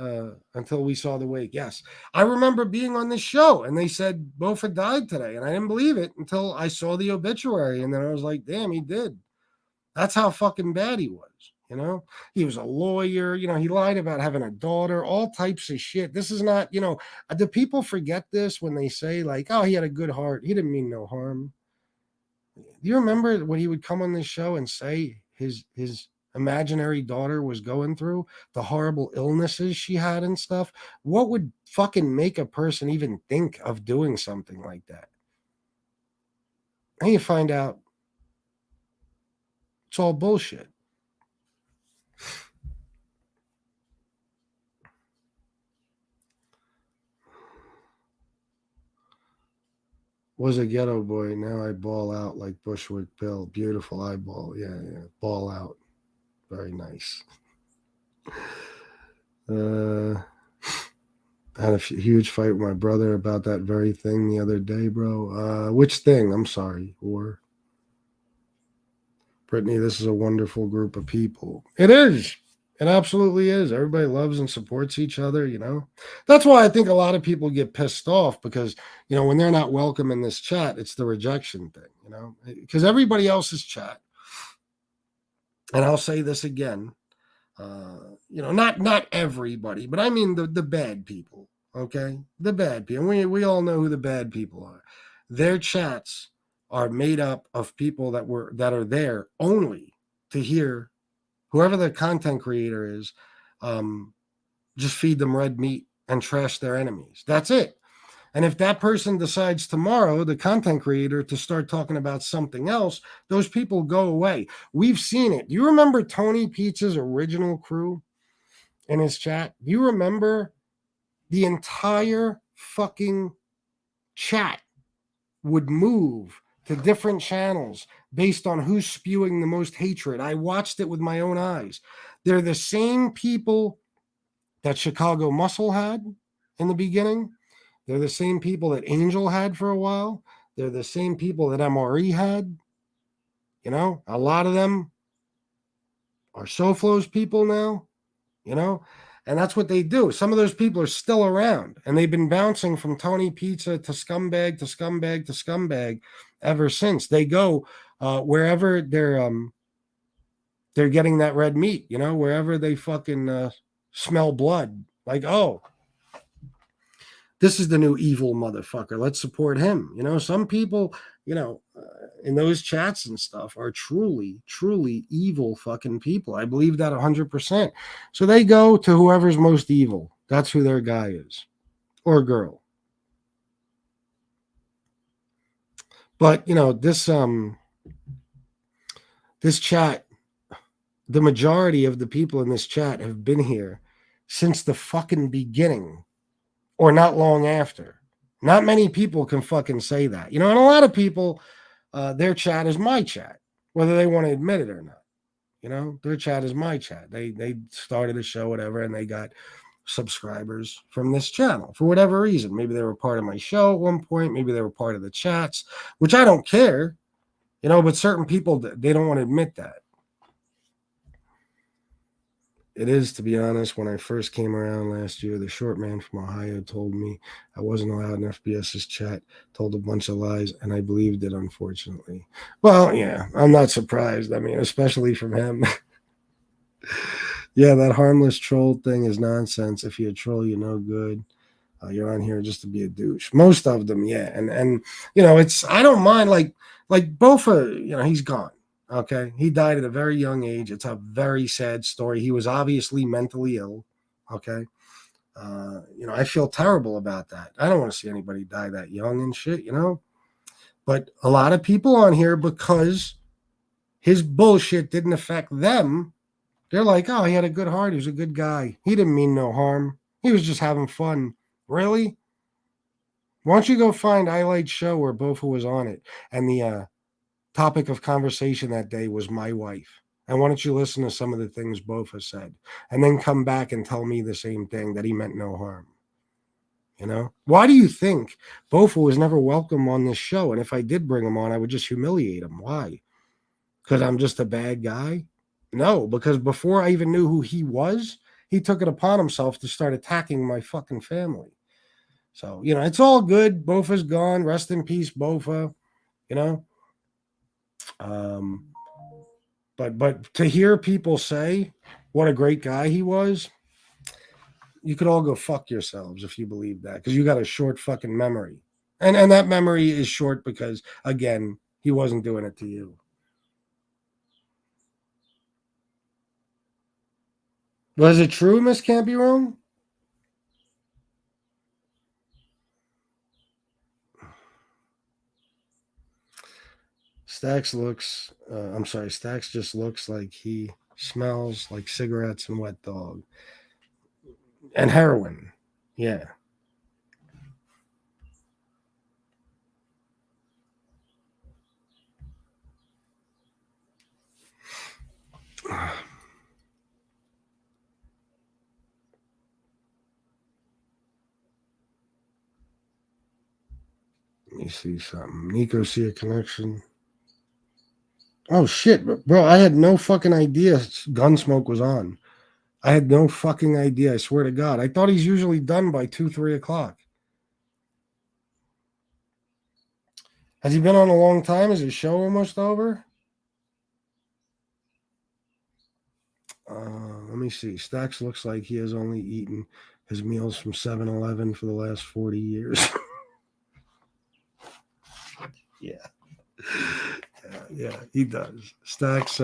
S7: until we saw the wake. Yes, I remember being on this show and they said Bofa died today, and I didn't believe it until I saw the obituary, and then I was like, damn, he did. That's how fucking bad he was, you know? He was a lawyer, you know, he lied about having a daughter, all types of shit. This is not, you know, do people forget this when they say, like, oh, he had a good heart. He didn't mean no harm. Do you remember when he would come on this show and say his imaginary daughter was going through, the horrible illnesses she had and stuff? What would fucking make a person even think of doing something like that? And you find out it's all bullshit. Was a ghetto boy. Now I ball out like Bushwick Bill. Beautiful eyeball. Yeah. Ball out. Very nice. Had a huge fight with my brother about that very thing the other day, bro. Which thing? I'm sorry. Or Brittany, this is a wonderful group of people. It is. It absolutely is. Everybody loves and supports each other, you know. That's why I think a lot of people get pissed off because, you know, when they're not welcome in this chat, it's the rejection thing, you know, because everybody else's chat. And I'll say this again, you know, not everybody, but I mean the bad people, okay? The bad people. We all know who the bad people are. Their chats are made up of people that are there only to hear whoever the content creator is, just feed them red meat and trash their enemies. That's it. And if that person decides tomorrow, the content creator, to start talking about something else, those people go away. We've seen it. Do you remember Tony Pizza's original crew in his chat? Do you remember the entire fucking chat would move to different channels based on who's spewing the most hatred? I watched it with my own eyes. They're the same people that Chicago Muscle had in the beginning. They're the same people that Angel had for a while. They're the same people that MRE had. You know, a lot of them are SoFlo's people now, you know, and that's what they do. Some of those people are still around, and they've been bouncing from Tony Pizza to scumbag to scumbag to scumbag ever since. They go wherever they're getting that red meat, you know, wherever they fucking smell blood. Like, oh, this is the new evil motherfucker. Let's support him. You know, some people, you know, in those chats and stuff are truly, truly evil fucking people. I believe that 100%. So they go to whoever's most evil. That's who their guy is or girl. But, you know, this chat, the majority of the people in this chat have been here since the fucking beginning. Or not long after. Not many people can fucking say that. You know, and a lot of people, their chat is my chat, whether they want to admit it or not. You know, their chat is my chat. They started a show, whatever, and they got subscribers from this channel for whatever reason. Maybe they were part of my show at one point. Maybe they were part of the chats, which I don't care. But certain people, they don't want to admit that. It is, to be honest, when I first came around last year, the short man from Ohio told me I wasn't allowed in FBS's chat, told a bunch of lies, and I believed it, unfortunately. Well, yeah, I'm not surprised. I mean, especially from him. Yeah, that harmless troll thing is nonsense. If you're a troll, you're no good. You're on here just to be a douche. Most of them, yeah. And it's, I don't mind, like Bofa, he's gone. Okay. He died at a very young age. It's a very sad story. He was obviously mentally ill. Okay. I feel terrible about that. I don't want to see anybody die that young and shit, But a lot of people on here, because his bullshit didn't affect them, they're like, oh, he had a good heart. He was a good guy. He didn't mean no harm. He was just having fun. Really? Why don't you go find Highlight Show where Bofa was on it? And the topic of conversation that day was my wife. And why don't you listen to some of the things Bofa said? And then come back and tell me the same thing, that he meant no harm. Why do you think Bofa was never welcome on this show? And if I did bring him on, I would just humiliate him. Why? Because I'm just a bad guy? No, because before I even knew who he was, he took it upon himself to start attacking my fucking family. So, it's all good. Bofa's gone. Rest in peace, Bofa. But to hear people say what a great guy he was, you could all go fuck yourselves if you believe that, because you got a short fucking memory. And that memory is short because, again, he wasn't doing it to you. Was it true, Miss Can't Be Wrong? Stacks just looks like he smells like cigarettes and wet dog. And heroin. Yeah. Let me see something. Nico, see a connection. Oh, shit. Bro, I had no fucking idea Gunsmoke was on. I had no fucking idea. I swear to God. I thought he's usually done by 2, 3 o'clock. Has he been on a long time? Is his show almost over? Let me see. Stacks looks like he has only eaten his meals from 7-Eleven for the last 40 years. Yeah. Yeah, he does. Stacks,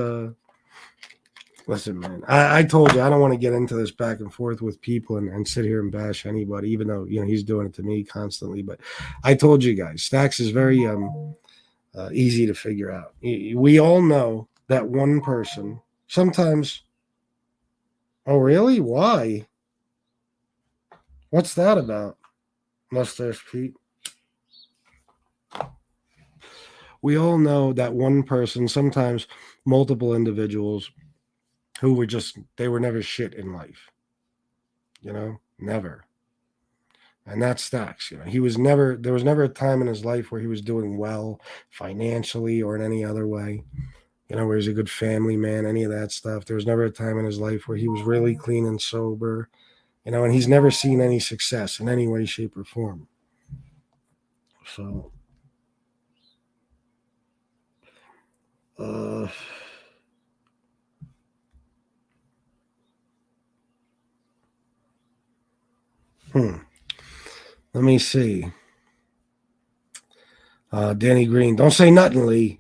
S7: listen, man, I told you I don't want to get into this back and forth with people and sit here and bash anybody, even though, he's doing it to me constantly. But I told you guys, Stacks is very easy to figure out. We all know that one person sometimes. Oh, really? Why? What's that about? Mustache Pete. We all know that one person, sometimes multiple individuals who were they were never shit in life. Never. And that's Stacks. There was never a time in his life where he was doing well financially or in any other way. Where he's a good family man, any of that stuff. There was never a time in his life where he was really clean and sober, and he's never seen any success in any way, shape, or form. So, let me see. Danny Green, don't say nothing, Lee.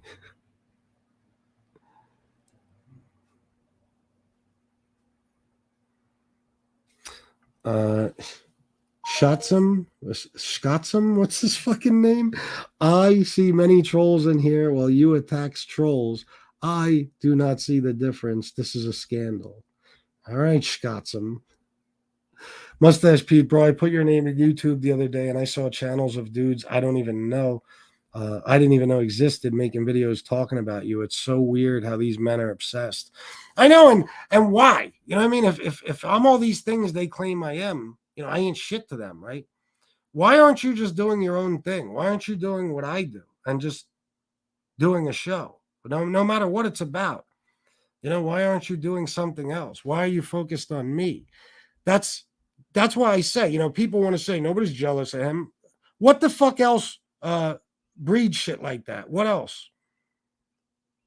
S7: Shotsum, what's his fucking name? I see many trolls in here while you attacks trolls. I do not see the difference. This is a scandal. All right, Shotsum. Mustache Pete, bro, I put your name in YouTube the other day and I saw channels of dudes I don't even know. I didn't even know existed making videos talking about you. It's so weird how these men are obsessed. I know, and why? You know what I mean? If I'm all these things they claim I am, I ain't shit to them, right? Why aren't you just doing your own thing? Why aren't you doing what I do and just doing a show. No matter what it's about. Why aren't you doing something else? Why are you focused on me? That's why I say, people want to say nobody's jealous of him. What the fuck else breeds shit like that? What else?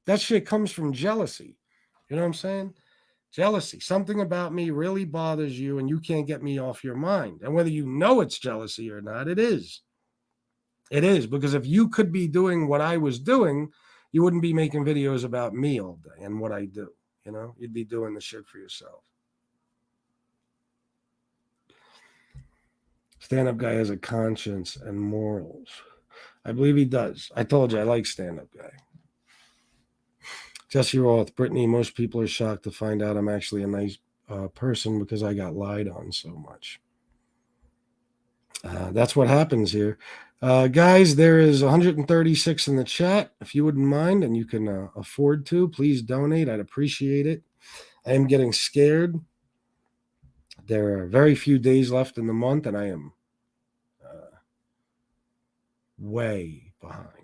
S7: That shit comes from jealousy. You know what I'm saying? Jealousy. Something about me really bothers you and you can't get me off your mind. And whether you know it's jealousy or not, it is. It is, because if you could be doing what I was doing, you wouldn't be making videos about me all day and what I do. You'd be doing the shit for yourself. Stand-up guy has a conscience and morals. I believe he does. I told you I like stand-up guy. Jesse Roth, Brittany, most people are shocked to find out I'm actually a nice person because I got lied on so much. That's what happens here. Guys, there is 136 in the chat. If you wouldn't mind and you can afford to, please donate. I'd appreciate it. I am getting scared. There are very few days left in the month, and I am way behind.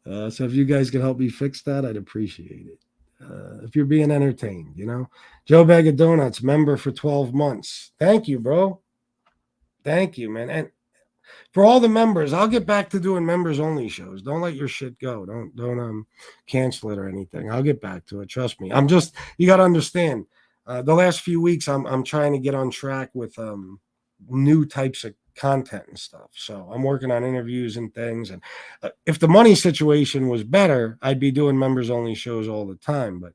S7: So if you guys could help me fix that, I'd appreciate it. If you're being entertained, Joe Bag of Donuts, member for 12 months. Thank you, bro. Thank you, man. And for all the members, I'll get back to doing members only shows. Don't let your shit go. Don't cancel it or anything. I'll get back to it. Trust me. You got to understand, the last few weeks I'm trying to get on track with new types of content and stuff. So I'm working on interviews and things. And if the money situation was better, I'd be doing members only shows all the time. But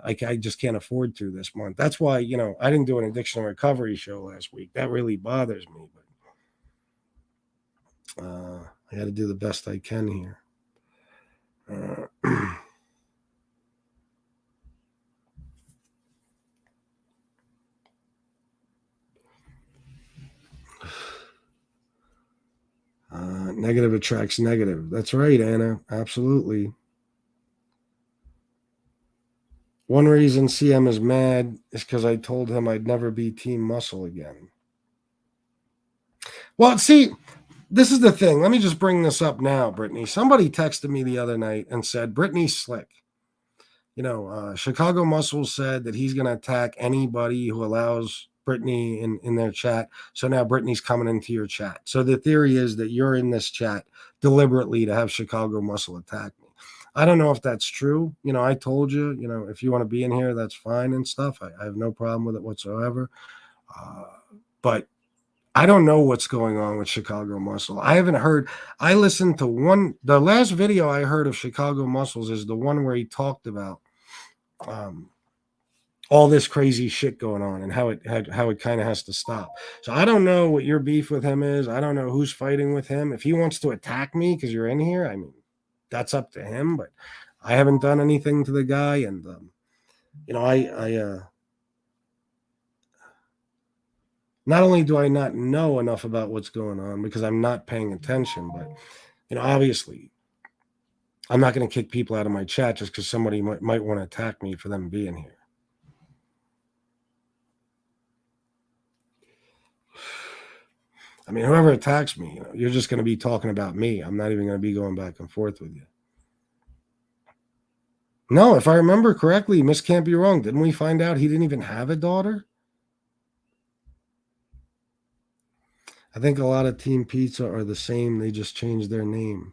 S7: I just can't afford to this month. That's why, I didn't do an addiction and recovery show last week. That really bothers me. But I got to do the best I can here. Negative attracts negative. That's right, Anna. Absolutely. One reason CM is mad is because I told him I'd never be Team Muscle again. Well, see, this is the thing. Let me just bring this up now, Brittany. Somebody texted me the other night and said, Brittany's slick. Chicago Muscle said that he's going to attack anybody who allows Brittany in their chat. So now Brittany's coming into your chat. So the theory is that you're in this chat deliberately to have Chicago Muscle attack me. I don't know if that's true. I told you, if you want to be in here, that's fine and stuff. I have no problem with it whatsoever. But I don't know what's going on with Chicago Muscle. I haven't heard. I listened to the last video I heard of Chicago Muscles is the one where he talked about all this crazy shit going on and how it kind of has to stop. So I don't know what your beef with him is. I don't know who's fighting with him. If he wants to attack me because you're in here, I mean, that's up to him. But I haven't done anything to the guy, and I not only do I not know enough about what's going on because I'm not paying attention, but obviously I'm not going to kick people out of my chat just because somebody might want to attack me for them being here. I mean, whoever attacks me, you're just going to be talking about me. I'm not even going to be going back and forth with you. No, if I remember correctly, Miss can't be wrong. Didn't we find out he didn't even have a daughter? I think a lot of Team Pizza are the same. They just changed their name.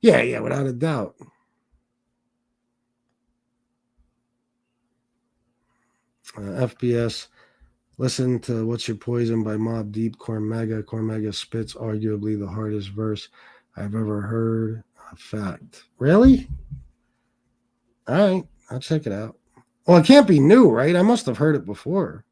S7: Yeah, without a doubt. FBS, listen to What's Your Poison by Mobb Deep, Cormega. Cormega spits arguably the hardest verse I've ever heard. A fact. Really? All right, I'll check it out. Well, it can't be new, right? I must have heard it before.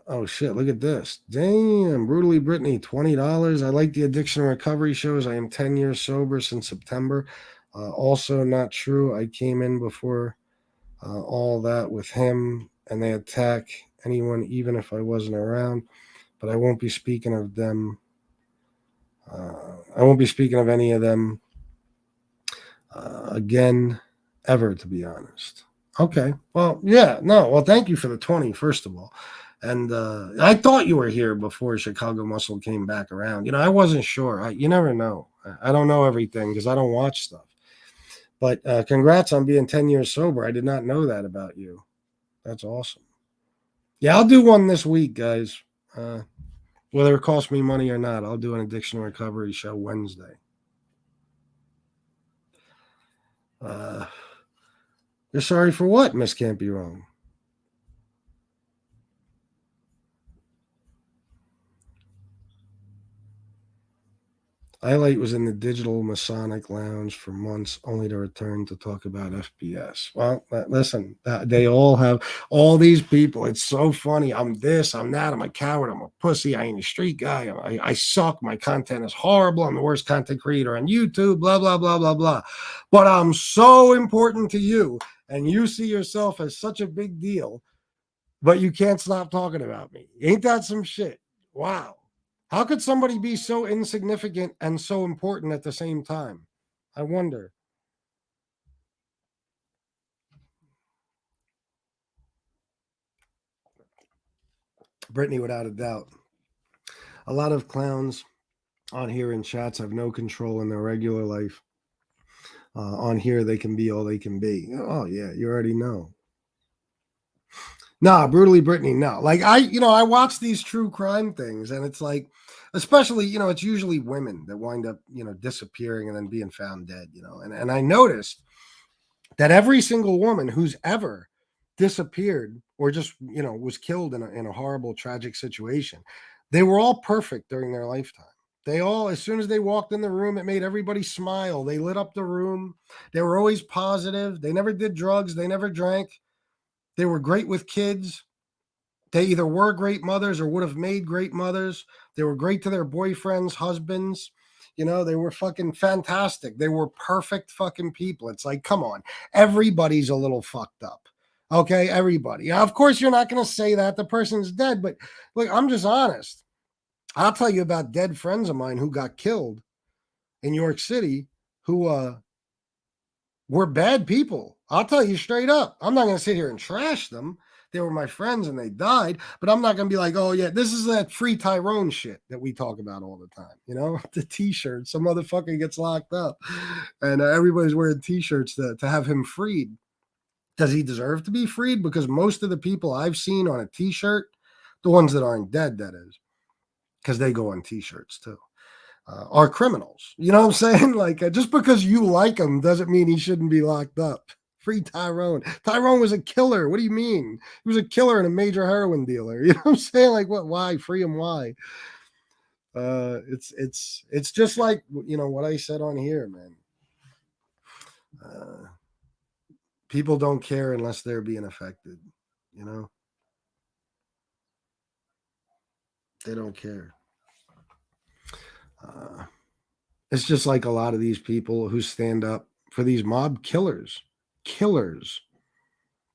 S7: Oh, shit, look at this. Damn, Brutally Brittany, $20. I like the addiction and recovery shows. I am 10 years sober since September. Also not true. I came in before all that with him, and they attack anyone, even if I wasn't around. But I won't be speaking of them. I won't be speaking of any of them again, ever, to be honest. Okay. Well, yeah. No. Well, thank you for the 20, first of all. And I thought you were here before Chicago Muscle came back around. I wasn't sure. You never know. I don't know everything because I don't watch stuff. But congrats on being 10 years sober. I did not know that about you. That's awesome. Yeah, I'll do one this week, guys. Whether it costs me money or not, I'll do an addiction recovery show Wednesday. You're sorry for what, Miss Can't Be Wrong? Highlight was in the Digital Masonic Lounge for months, only to return to talk about FPS. Well, listen, they all have all these people. It's so funny. I'm this, I'm that, I'm a coward, I'm a pussy, I ain't a street guy, I suck, my content is horrible, I'm the worst content creator on YouTube, blah, blah, blah, blah, blah. But I'm so important to you, and you see yourself as such a big deal, but you can't stop talking about me. Ain't that some shit? Wow. How could somebody be so insignificant and so important at the same time? I wonder. Brittany, without a doubt. A lot of clowns on here in chats have no control in their regular life. On here, they can be all they can be. Oh, yeah, you already know. Nah, brutally Brittany, no. Like I watch these true crime things, and it's like, especially, it's usually women that wind up, disappearing and then being found dead, and I noticed that every single woman who's ever disappeared or just, was killed in a horrible, tragic situation, they were all perfect during their lifetime. They all, as soon as they walked in the room, it made everybody smile. They lit up the room. They were always positive. They never did drugs. They never drank. They were great with kids. They either were great mothers or would have made great mothers. They were great to their boyfriends, husbands. They were fucking fantastic. They were perfect fucking people. It's like, come on. Everybody's a little fucked up. Okay, everybody. Now, of course, you're not going to say that. The person's dead. But look, I'm just honest. I'll tell you about dead friends of mine who got killed in New York City who were bad people. I'll tell you straight up. I'm not going to sit here and trash them. They were my friends and they died, but I'm not going to be like, oh, yeah, this is that free Tyrone shit that we talk about all the time. The t-shirt, some motherfucker gets locked up and everybody's wearing t-shirts to have him freed. Does he deserve to be freed? Because most of the people I've seen on a t-shirt, the ones that aren't dead, that is, because they go on t-shirts too, are criminals. You know what I'm saying? Like, just because you like him doesn't mean he shouldn't be locked up. Free Tyrone. Tyrone was a killer. What do you mean? He was a killer and a major heroin dealer. You know what I'm saying? Like, what? Why? Free him? Why? It's just like, what I said on here, man. People don't care unless they're being affected. They don't care. It's just like a lot of these people who stand up for these mob killers.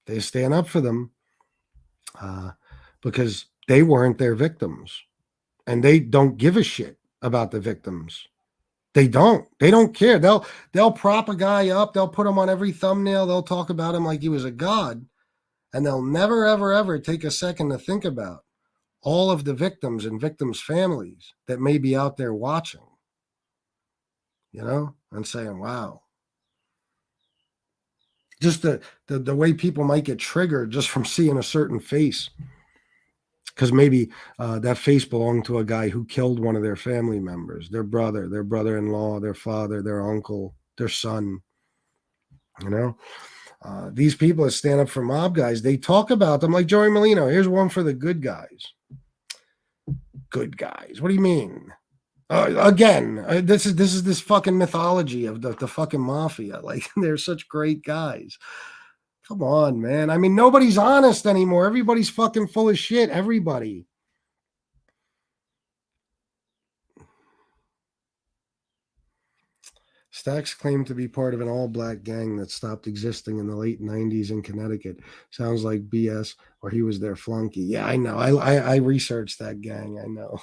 S7: They stand up for them because they weren't their victims, and they don't give a shit about the victims. They don't care. They'll prop a guy up. They'll put him on every thumbnail. They'll talk about him like he was a god, and they'll never, ever, ever take a second to think about all of the victims and victims' families that may be out there watching, and saying, wow. Just the way people might get triggered just from seeing a certain face, because maybe that face belonged to a guy who killed one of their family members, their brother, their brother-in-law, their father, their uncle, their son. These people that stand up for mob guys, they talk about them like Joey Molino. Here's one for the good guys. Good guys. What do you mean? Again, this is this fucking mythology of the fucking mafia. Like, they're such great guys. Come on, man. I mean, nobody's honest anymore. Everybody's fucking full of shit. Everybody. Stacks claimed to be part of an all-black gang that stopped existing in the late 90s in Connecticut. Sounds like BS, or he was their flunky. Yeah, I know. I researched that gang. I know.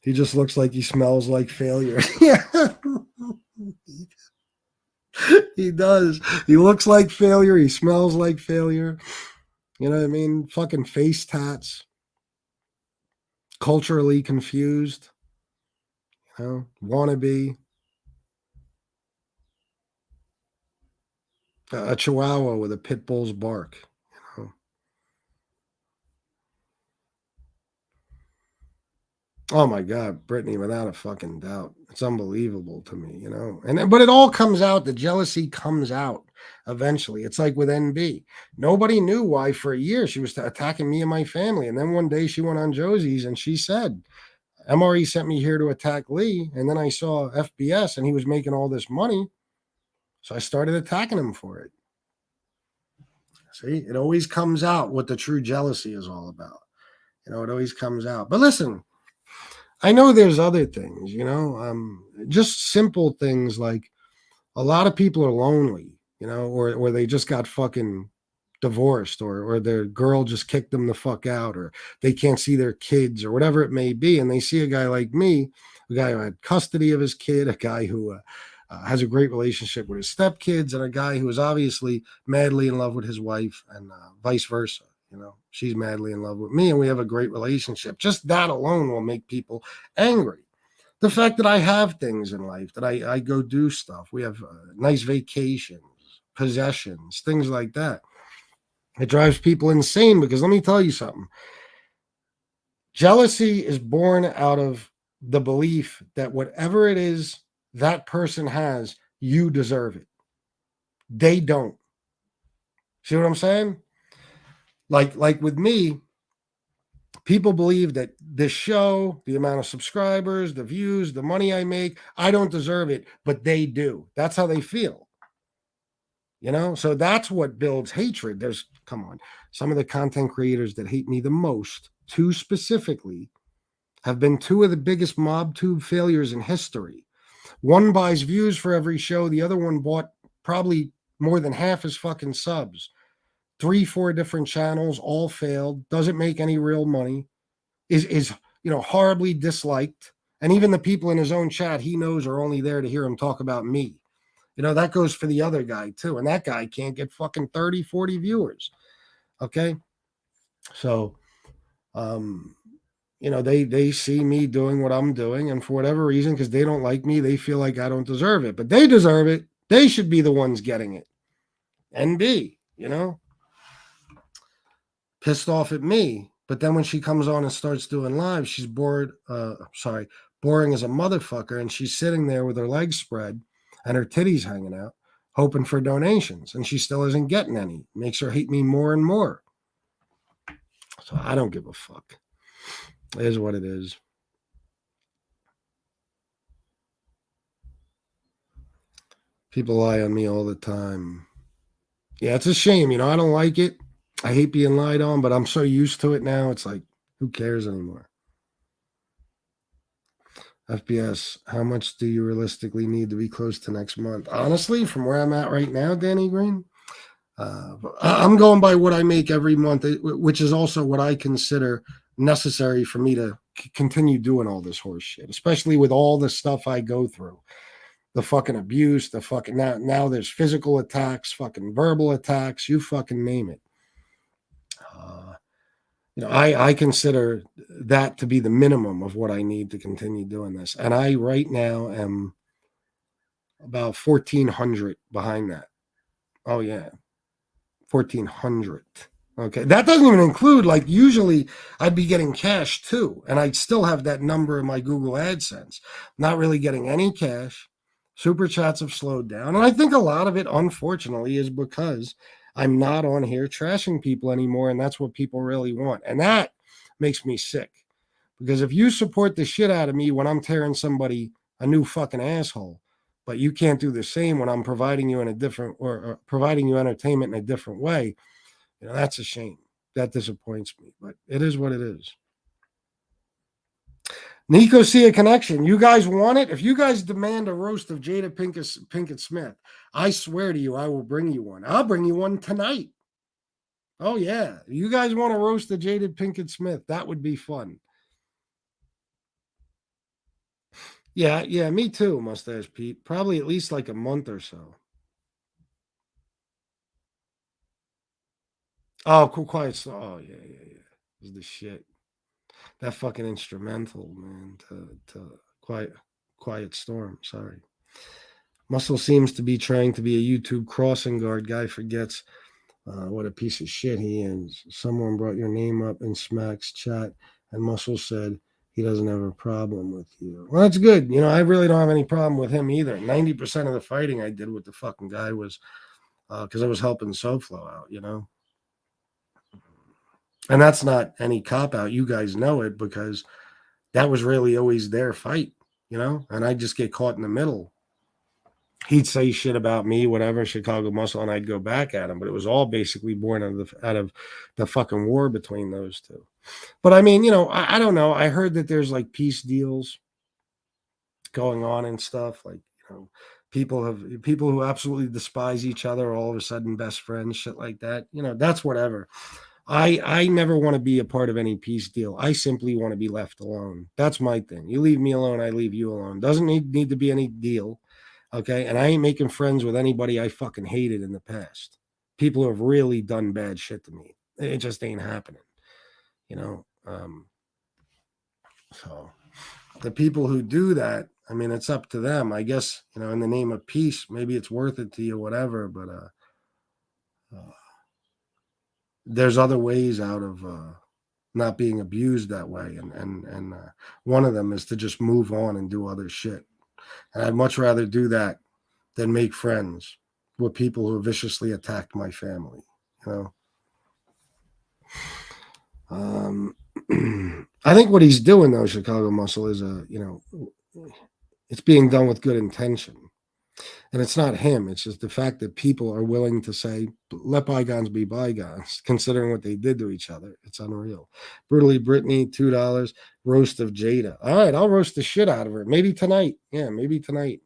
S7: He just looks like he smells like failure. Yeah. He does. He looks like failure. He smells like failure. You know what I mean? Fucking face tats. Culturally confused. You know, wannabe. A chihuahua with a pit bull's bark. You know. Oh my God, Brittany, without a fucking doubt. It's unbelievable to me, you know. But it all comes out, the jealousy comes out eventually. It's like with NB. Nobody knew why for a year she was attacking me and my family. And then one day she went on Josie's and she said, MRE sent me here to attack Lee. And then I saw FBS and he was making all this money. So I started attacking him for it. See, it always comes out what the true jealousy is all about. You know, it always comes out. But listen, I know there's other things, you know, just simple things like a lot of people are lonely, you know, or they just got fucking divorced or their girl just kicked them the fuck out or they can't see their kids or whatever it may be. And they see a guy like me, a guy who had custody of his kid, a guy who has a great relationship with his stepkids, and a guy who is obviously madly in love with his wife and vice versa. You know, she's madly in love with me and we have a great relationship. Just that alone will make people angry. The fact that I have things in life, that I go do stuff. We have nice vacations, possessions, things like that. It drives people insane because let me tell you something. Jealousy is born out of the belief that whatever it is that person has, you deserve it. They don't. See what I'm saying? Like with me, people believe that this show, the amount of subscribers, the views, the money I make, I don't deserve it, but they do. That's how they feel. You know, so that's what builds hatred. Come on, some of the content creators that hate me the most, two specifically, have been two of the biggest mob tube failures in history. One buys views for every show. The other one bought probably more than half his fucking subs. 3-4 different channels, all failed, doesn't make any real money, is you know, horribly disliked. And even the people in his own chat he knows are only there to hear him talk about me. You know, that goes for the other guy too. And that guy can't get fucking 30, 40 viewers. Okay. So, you know, they see me doing what I'm doing. And for whatever reason, because they don't like me, they feel like I don't deserve it. But they deserve it. They should be the ones getting it. NB, you know, pissed off at me. But then when she comes on and starts doing live, she's boring as a motherfucker. And she's sitting there with her legs spread and her titties hanging out, hoping for donations. And she still isn't getting any. Makes her hate me more and more. So I don't give a fuck. It is what it is. People lie on me all the time. Yeah, it's a shame. You know, I don't like it. I hate being lied on, but I'm so used to it now. It's like, who cares anymore? FBS, how much do you realistically need to be close to next month? Honestly, from where I'm at right now, Danny Green, I'm going by what I make every month, which is also what I consider necessary for me to continue doing all this horse shit, especially with all the stuff I go through. The fucking abuse, the fucking now there's physical attacks, fucking verbal attacks, you fucking name it. You know, I consider that to be the minimum of what I need to continue doing this. And I right now am about 1,400 behind that. Oh yeah. 1,400. Okay. That doesn't even include, like, usually I'd be getting cash too. And I'd still have that number in my Google AdSense. Not really getting any cash. Super chats have slowed down. And I think a lot of it, unfortunately, is because I'm not on here trashing people anymore. And that's what people really want. And that makes me sick. Because if you support the shit out of me when I'm tearing somebody a new fucking asshole, but you can't do the same when I'm providing you in a different or providing you entertainment in a different way, you know, that's a shame. That disappoints me, but it is what it is. Nicosia Connection, you guys want it? If you guys demand a roast of Jada Pinkett Smith, I swear to you, I will bring you one. I'll bring you one tonight. Oh, yeah. You guys want to roast of Jada Pinkett Smith? That would be fun. Yeah, me too, Mustache Pete. Probably at least like a month or so. Oh, cool, quiet. Oh, yeah. This is the shit. That fucking instrumental, man. To quiet storm. Sorry. Muscle seems to be trying to be a YouTube crossing guard. Guy forgets what a piece of shit he is. Someone brought your name up in Smack's chat, and Muscle said he doesn't have a problem with you. Well, that's good. You know, I really don't have any problem with him either. 90% of the fighting I did with the fucking guy was because I was helping SoFlo out, you know? And that's not any cop out. You guys know it because that was really always their fight, you know? And I just get caught in the middle. He'd say shit about me, whatever, Chicago Muscle, and I'd go back at him. But it was all basically born out of the fucking war between those two. But I mean, you know, I don't know. I heard that there's like peace deals going on and stuff. Like, you know, people who absolutely despise each other are all of a sudden best friends, shit like that. You know, that's whatever. I never want to be a part of any peace deal. I simply want to be left alone. That's my thing. You leave me alone, I leave you alone. Doesn't need to be any deal. Okay. And I ain't making friends with anybody I fucking hated in the past. People who have really done bad shit to me. It just ain't happening. You know? So the people who do that, I mean, it's up to them. I guess, you know, in the name of peace, maybe it's worth it to you, whatever, but there's other ways out of not being abused that way. And one of them is to just move on and do other shit. And I'd much rather do that than make friends with people who viciously attacked my family, you know? I think what he's doing though, Chicago Muscle, is it's being done with good intention. And it's not him. It's just the fact that people are willing to say, let bygones be bygones, considering what they did to each other. It's unreal. Brutally Brittany, $2. Roast of Jada. All right, I'll roast the shit out of her. Maybe tonight. Yeah, maybe tonight.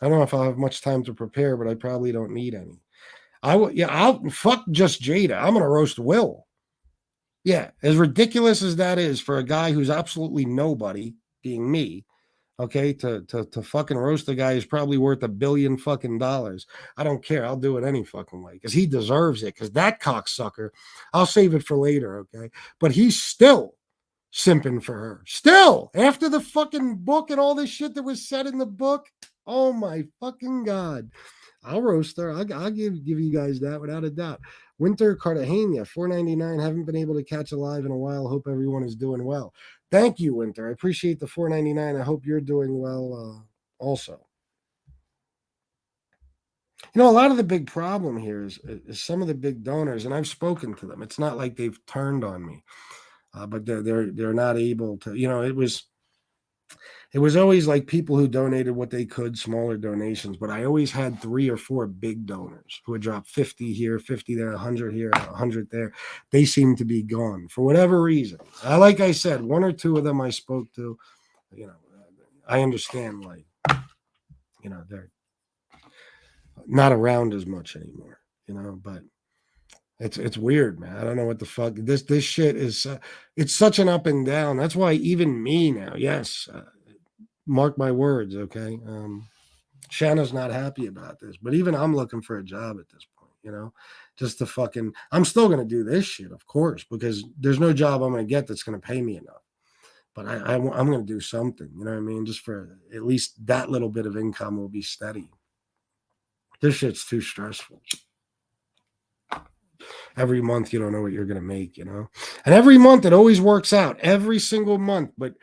S7: I don't know if I'll have much time to prepare, but I probably don't need any. I'll fuck just Jada. I'm gonna roast Will. Yeah, as ridiculous as that is for a guy who's absolutely nobody, being me, okay, to fucking roast a guy who's probably worth $1 billion fucking dollars. I don't care. I'll do it any fucking way because he deserves it. Because that cocksucker, I'll save it for later, okay? But he's still simping for her. Still, after the fucking book and all this shit that was said in the book. Oh my fucking God. I'll roast her. I'll give you guys that without a doubt. Winter Cartagena, $4.99. Haven't been able to catch a live in a while. Hope everyone is doing well. Thank you, Winter. I appreciate the $4.99. I hope you're doing well also. You know, a lot of the big problem here is some of the big donors, and I've spoken to them. It's not like they've turned on me, but they're not able to. You know, it was always like people who donated what they could, smaller donations, but I always had 3 or 4 big donors who would drop 50 here, 50 there, 100 here, 100 there. They seem to be gone for whatever reason. Like I said, 1 or 2 of them I spoke to, you know, I understand, like, you know, they're not around as much anymore, you know, but it's weird, man. I don't know what the fuck this shit is. It's such an up and down. That's why even me now, yes, mark my words, okay? Shanna's not happy about this, but even I'm looking for a job at this point, you know, just to fucking, I'm still going to do this shit, of course, because there's no job I'm going to get that's going to pay me enough. But I'm going to do something, you know what I mean? Just for at least that little bit of income will be steady. This shit's too stressful. Every month, you don't know what you're going to make, you know? And every month it always works out, every single month. But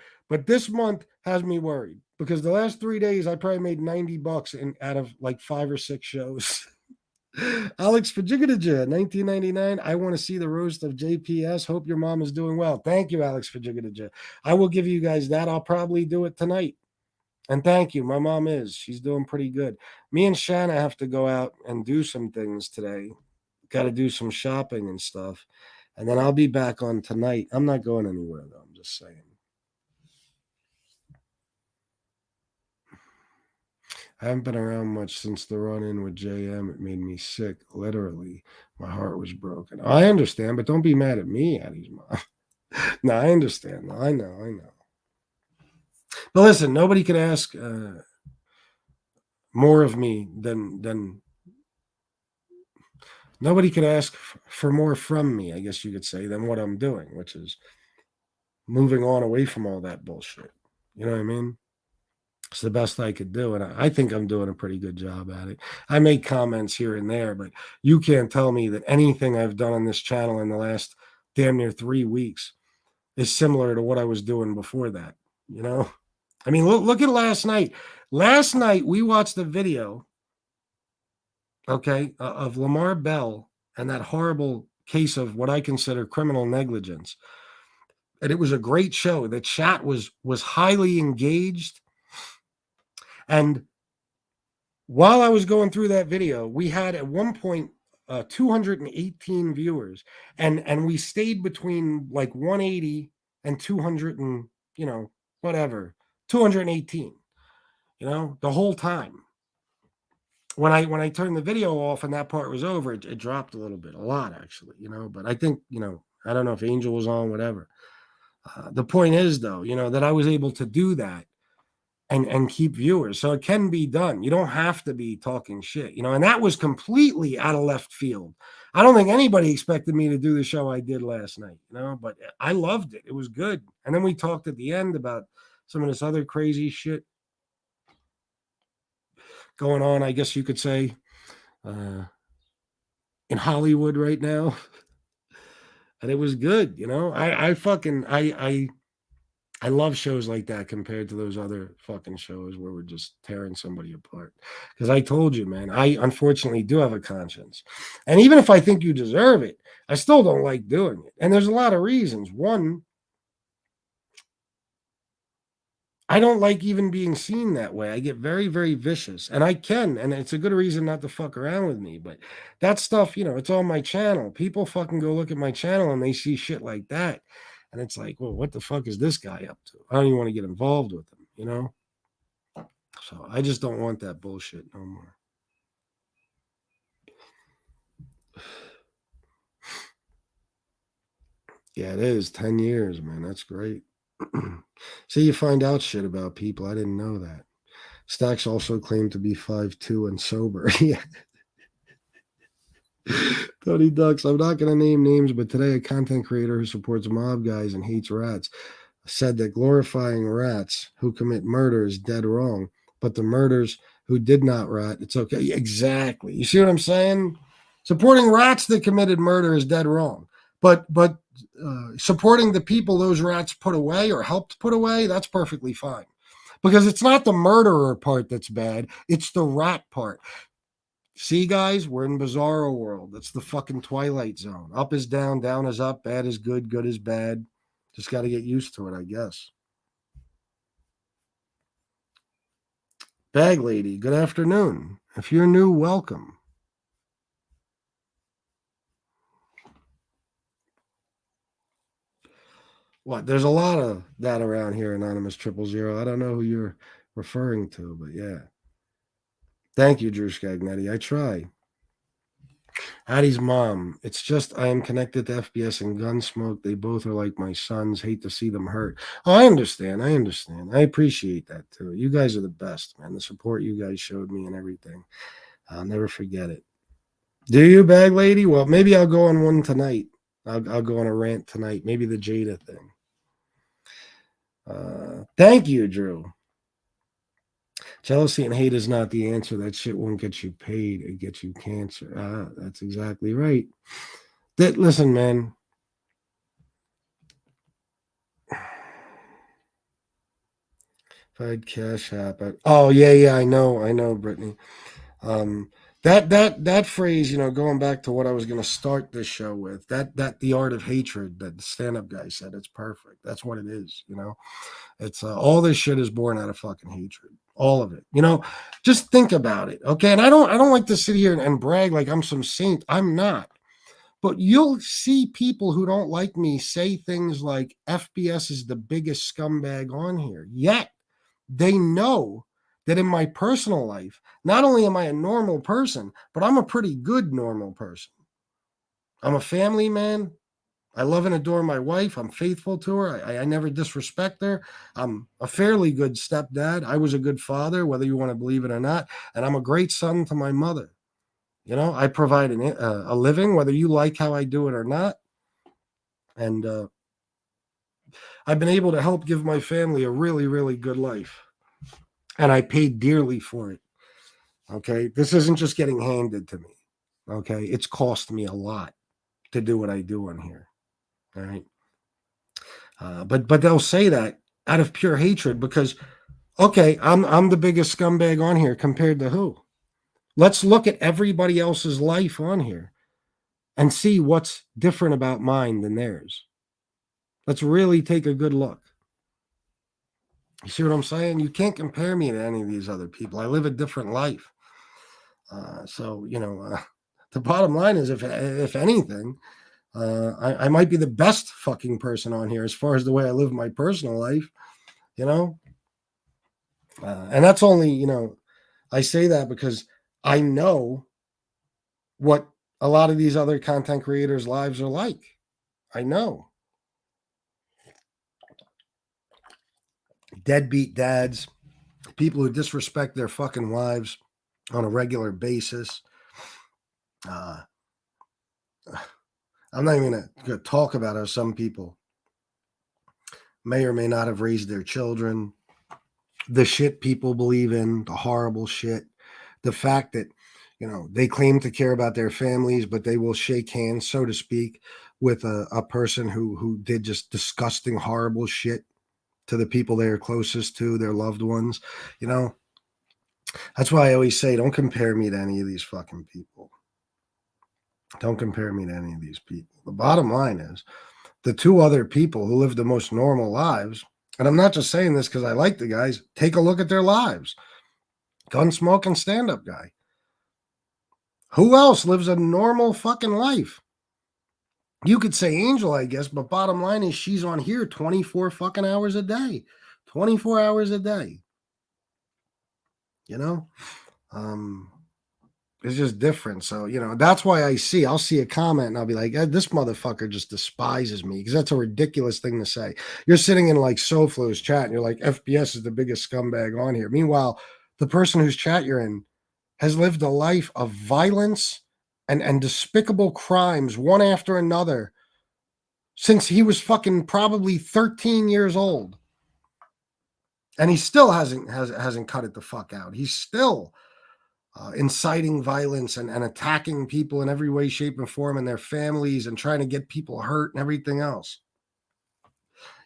S7: this month has me worried because the last 3 days I probably made $90 out of like 5 or 6 shows. Alex Fajigadaja, 1999. I want to see the roast of JPS. Hope your mom is doing well. Thank you, Alex Fajigadaja. I will give you guys that. I'll probably do it tonight. And thank you. My mom is. She's doing pretty good. Me and Shanna have to go out and do some things today. Got to do some shopping and stuff. And then I'll be back on tonight. I'm not going anywhere, though. I'm just saying. I haven't been around much since the run-in with JM. It made me sick. Literally, my heart was broken. I understand, but don't be mad at me, Addie's mom. No, I understand. I know. But listen, nobody can ask more of me than Nobody could ask for more from me, I guess you could say, than what I'm doing, which is moving on away from all that bullshit. You know what I mean? It's the best I could do. And I think I'm doing a pretty good job at it. I make comments here and there, but you can't tell me that anything I've done on this channel in the last damn near 3 weeks is similar to what I was doing before that. You know? I mean, look at last night. Last night, we watched a video, okay, of Lamar Bell and that horrible case of what I consider criminal negligence. And it was a great show. The chat was highly engaged. And while I was going through that video, we had at one point 218 viewers, and we stayed between like 180 and 200 and whatever 218, the whole time. When I turned the video off and that part was over, it dropped a little bit, a lot actually, But I think I don't know if Angel was on, whatever. The point is though, that I was able to do that. And keep viewers. So it can be done. You don't have to be talking shit, and that was completely out of left field. I don't think anybody expected me to do the show I did last night, but I loved it. It was good. And then we talked at the end about some of this other crazy shit going on, I guess you could say, in Hollywood right now. And it was good, I love shows like that compared to those other fucking shows where we're just tearing somebody apart. Because I told you, man, I unfortunately do have a conscience. And even if I think you deserve it, I still don't like doing it. And there's a lot of reasons. One, I don't like even being seen that way. I get very, very vicious. And and it's a good reason not to fuck around with me. But that stuff, it's on my channel. People fucking go look at my channel and they see shit like that. And it's like, well, what the fuck is this guy up to? I don't even want to get involved with him, So I just don't want that bullshit no more. Yeah, it is 10 years, man. That's great. See, you find out shit about people. I didn't know that. Stacks also claimed to be 5'2" and sober. Yeah. Tony Ducks, I'm not going to name names, but today a content creator who supports mob guys and hates rats said that glorifying rats who commit murder is dead wrong, but the murders who did not rat, it's okay. Exactly. You see what I'm saying? Supporting rats that committed murder is dead wrong. But supporting the people those rats put away or helped put away, that's perfectly fine. Because it's not the murderer part that's bad. It's the rat part. See, guys, we're in bizarro world. It's the fucking Twilight Zone. Up is down, down is up, bad is good, good is bad. Just got to get used to it, I guess. Bag Lady, good afternoon. If you're new, welcome. What? There's a lot of that around here, Anonymous 000. I don't know who you're referring to, but yeah. Thank you, Drew Scagnetti. I try. Addie's mom. It's just I am connected to FBS and Gunsmoke. They both are like my sons. Hate to see them hurt. Oh, I understand. I appreciate that too. You guys are the best, man. The support you guys showed me and everything. I'll never forget it. Do you, Bag Lady? Well, maybe I'll go on one tonight. I'll go on a rant tonight. Maybe the Jada thing. Thank you, Drew. Jealousy and hate is not the answer. That shit won't get you paid. It gets you cancer. That's exactly right. Listen, man. If I had cash happen. Oh, yeah, I know, Brittany. That phrase, going back to what I was going to start this show with, that the art of hatred that the stand-up guy said, it's perfect. That's what it is, It's all this shit is born out of fucking hatred. All of it. Just think about it. Okay. And I don't like to sit here and brag like I'm some saint. I'm not. But you'll see people who don't like me say things like FBS is the biggest scumbag on here. Yet they know that in my personal life, not only am I a normal person, but I'm a pretty good normal person. I'm a family man. I love and adore my wife. I'm faithful to her. I never disrespect her. I'm a fairly good stepdad. I was a good father, whether you want to believe it or not. And I'm a great son to my mother. You know, I provide a living, whether you like how I do it or not. And I've been able to help give my family a really, really good life. And I paid dearly for it. Okay. This isn't just getting handed to me. Okay. It's cost me a lot to do what I do on here. All right. But they'll say that out of pure hatred because, okay, I'm the biggest scumbag on here compared to who? Let's look at everybody else's life on here and see what's different about mine than theirs. Let's really take a good look. You see what I'm saying? You can't compare me to any of these other people. I live a different life. The bottom line is, if anything, I might be the best fucking person on here as far as the way I live my personal life, you know? And that's only, I say that because I know what a lot of these other content creators' lives are like. I know. Deadbeat dads, people who disrespect their fucking wives on a regular basis. I'm not even going to talk about how some people may or may not have raised their children, the shit people believe in, the horrible shit, the fact that, they claim to care about their families, but they will shake hands, so to speak, with a person who did just disgusting, horrible shit to the people they are closest to, their loved ones. That's why I always say, don't compare me to any of these fucking people. Don't compare me to any of these people. The bottom line is, the two other people who live the most normal lives, and I'm not just saying this because I like the guys, take a look at their lives. Gunsmoke and stand-up guy. Who else lives a normal fucking life? You could say Angel, I guess, but bottom line is she's on here 24 fucking hours a day. 24 hours a day. It's just different. So, that's why I'll see a comment and I'll be like, this motherfucker just despises me, because that's a ridiculous thing to say. You're sitting in like SoFlo's chat and you're like, FBS is the biggest scumbag on here. Meanwhile, the person whose chat you're in has lived a life of violence and despicable crimes, one after another, since he was fucking probably 13 years old. And he still hasn't cut it the fuck out. He's still inciting violence and attacking people in every way, shape, and form, and their families, and trying to get people hurt and everything else.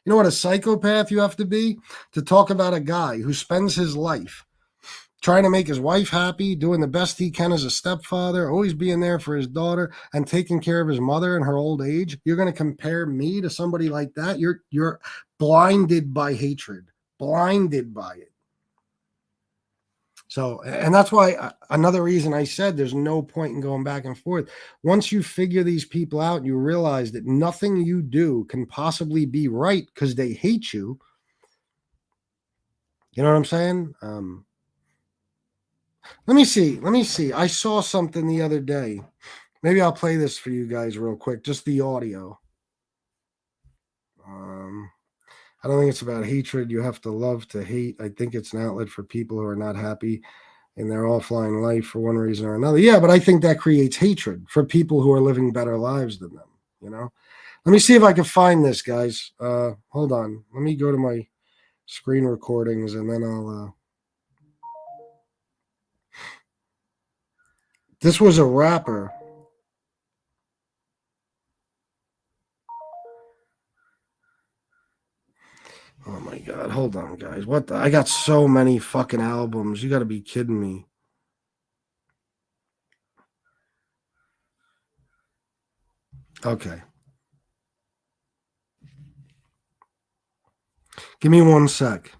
S7: You know what a psychopath you have to be to talk about a guy who spends his life trying to make his wife happy, doing the best he can as a stepfather, always being there for his daughter, and taking care of his mother in her old age. You're going to compare me to somebody like that? You're blinded by hatred, blinded by it. So, and that's why another reason I said there's no point in going back and forth. Once you figure these people out, you realize that nothing you do can possibly be right because they hate you. You know what I'm saying? Let me see. I saw something the other day. Maybe I'll play this for you guys real quick, just the audio. I don't think it's about hatred. You have to love to hate. I think it's an outlet for people who are not happy in their offline life for one reason or another. Yeah, but I think that creates hatred for people who are living better lives than them, Let me see if I can find this, guys. Hold on. Let me go to my screen recordings and then I'll... This was a rapper. Oh my God. Hold on, guys. I got so many fucking albums. You got to be kidding me. Okay. Give me 1 sec.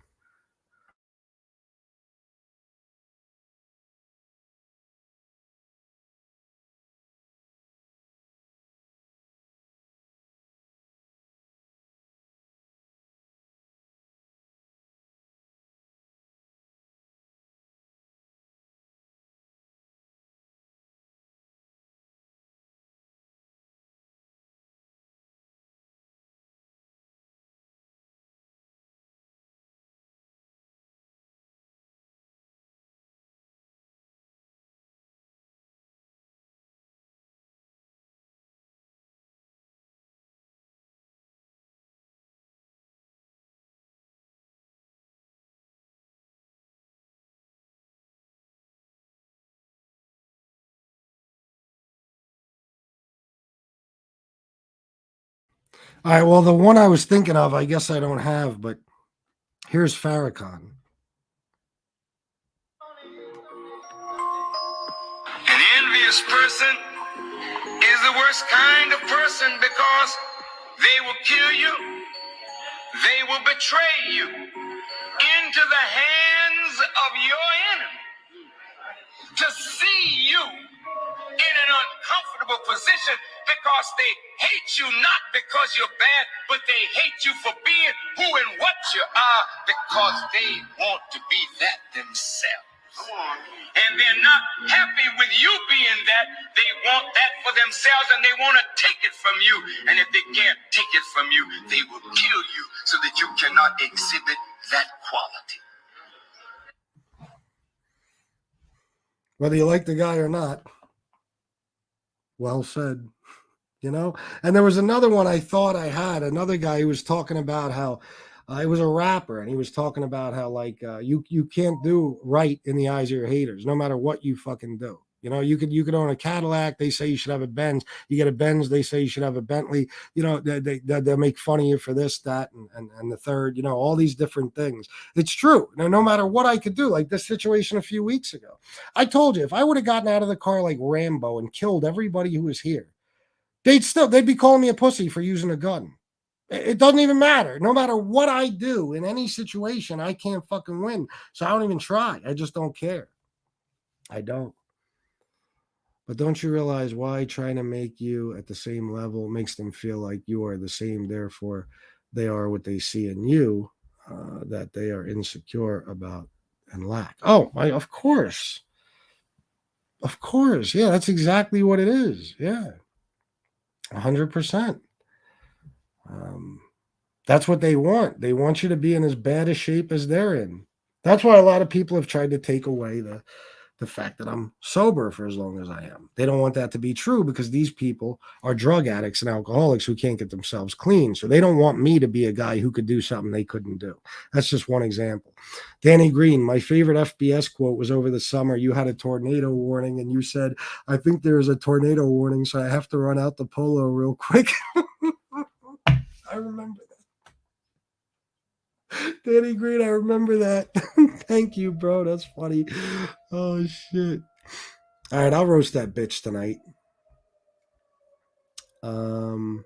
S7: All right. Well, the one I was thinking of, I guess I don't have, but here's Farrakhan.
S8: An envious person is the worst kind of person because they will kill you, they will betray you into the hands of your enemy. To see you in an uncomfortable position because they hate you not because you're bad, but they hate you for being who and what you are because they want to be that themselves. And they're not happy with you being that. They want that for themselves and they want to take it from you. And if they can't take it from you, they will kill you so that you cannot exhibit that quality.
S7: Whether you like the guy or not, well said. You know, and there was another one I thought I had, another guy who was talking about how it was a rapper, and he was talking about how like you can't do right in the eyes of your haters, no matter what you fucking do. You know, you could own a Cadillac, they say you should have a Benz. You get a Benz, they say you should have a Bentley. You know, they'll make fun of you for this, that, and the third. You know, all these different things. It's true. No matter what I could do, like this situation a few weeks ago, I told you if I would have gotten out of the car like Rambo and killed everybody who was here, they'd be calling me a pussy for using a gun. It doesn't even matter. No matter what I do in any situation, I can't fucking win. So I don't even try. I just don't care. I don't. But don't you realize why trying to make you at the same level makes them feel like you are the same, therefore they are what they see in you, that they are insecure about and lack. Oh, of course. Of course. Yeah, that's exactly what it is. Yeah. 100%. That's what they want. They want you to be in as bad a shape as they're in. That's why a lot of people have tried to take away the fact that I'm sober for as long as I am. They don't want that to be true because these people are drug addicts and alcoholics who can't get themselves clean. So they don't want me to be a guy who could do something they couldn't do. That's just one example. Danny Green, my favorite FBS quote was over the summer. You had a tornado warning and you said, I think there's a tornado warning, so I have to run out the polo real quick. I remember that. Danny Green, I remember that. Thank you, bro. That's funny. Oh, shit. All right, I'll roast that bitch tonight. All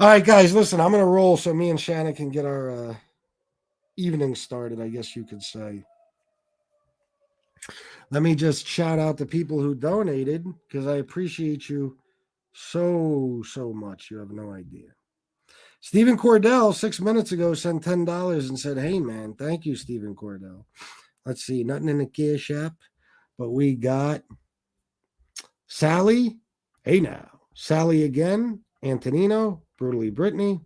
S7: right, guys, listen, I'm going to roll so me and Shannon can get our evening started, I guess you could say. Let me just shout out the people who donated because I appreciate you so much. You have no idea. Stephen Cordell 6 minutes ago sent $10 and said, hey, man, thank you, Stephen Cordell. Let's see, nothing in the cash app, but we got Sally. Hey, now. Sally again. Antonino. Brutally Brittany.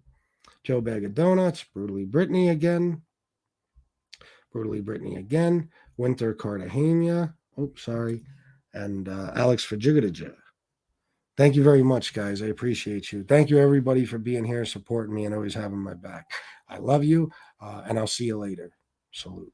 S7: Joe Bag of Donuts. Brutally Brittany again. Brutally Brittany again. Winter Cartagena. Oh, sorry. And Alex Fajigadaja. Thank you very much, guys. I appreciate you. Thank you, everybody, for being here, supporting me, and always having my back. I love you, and I'll see you later. Salute.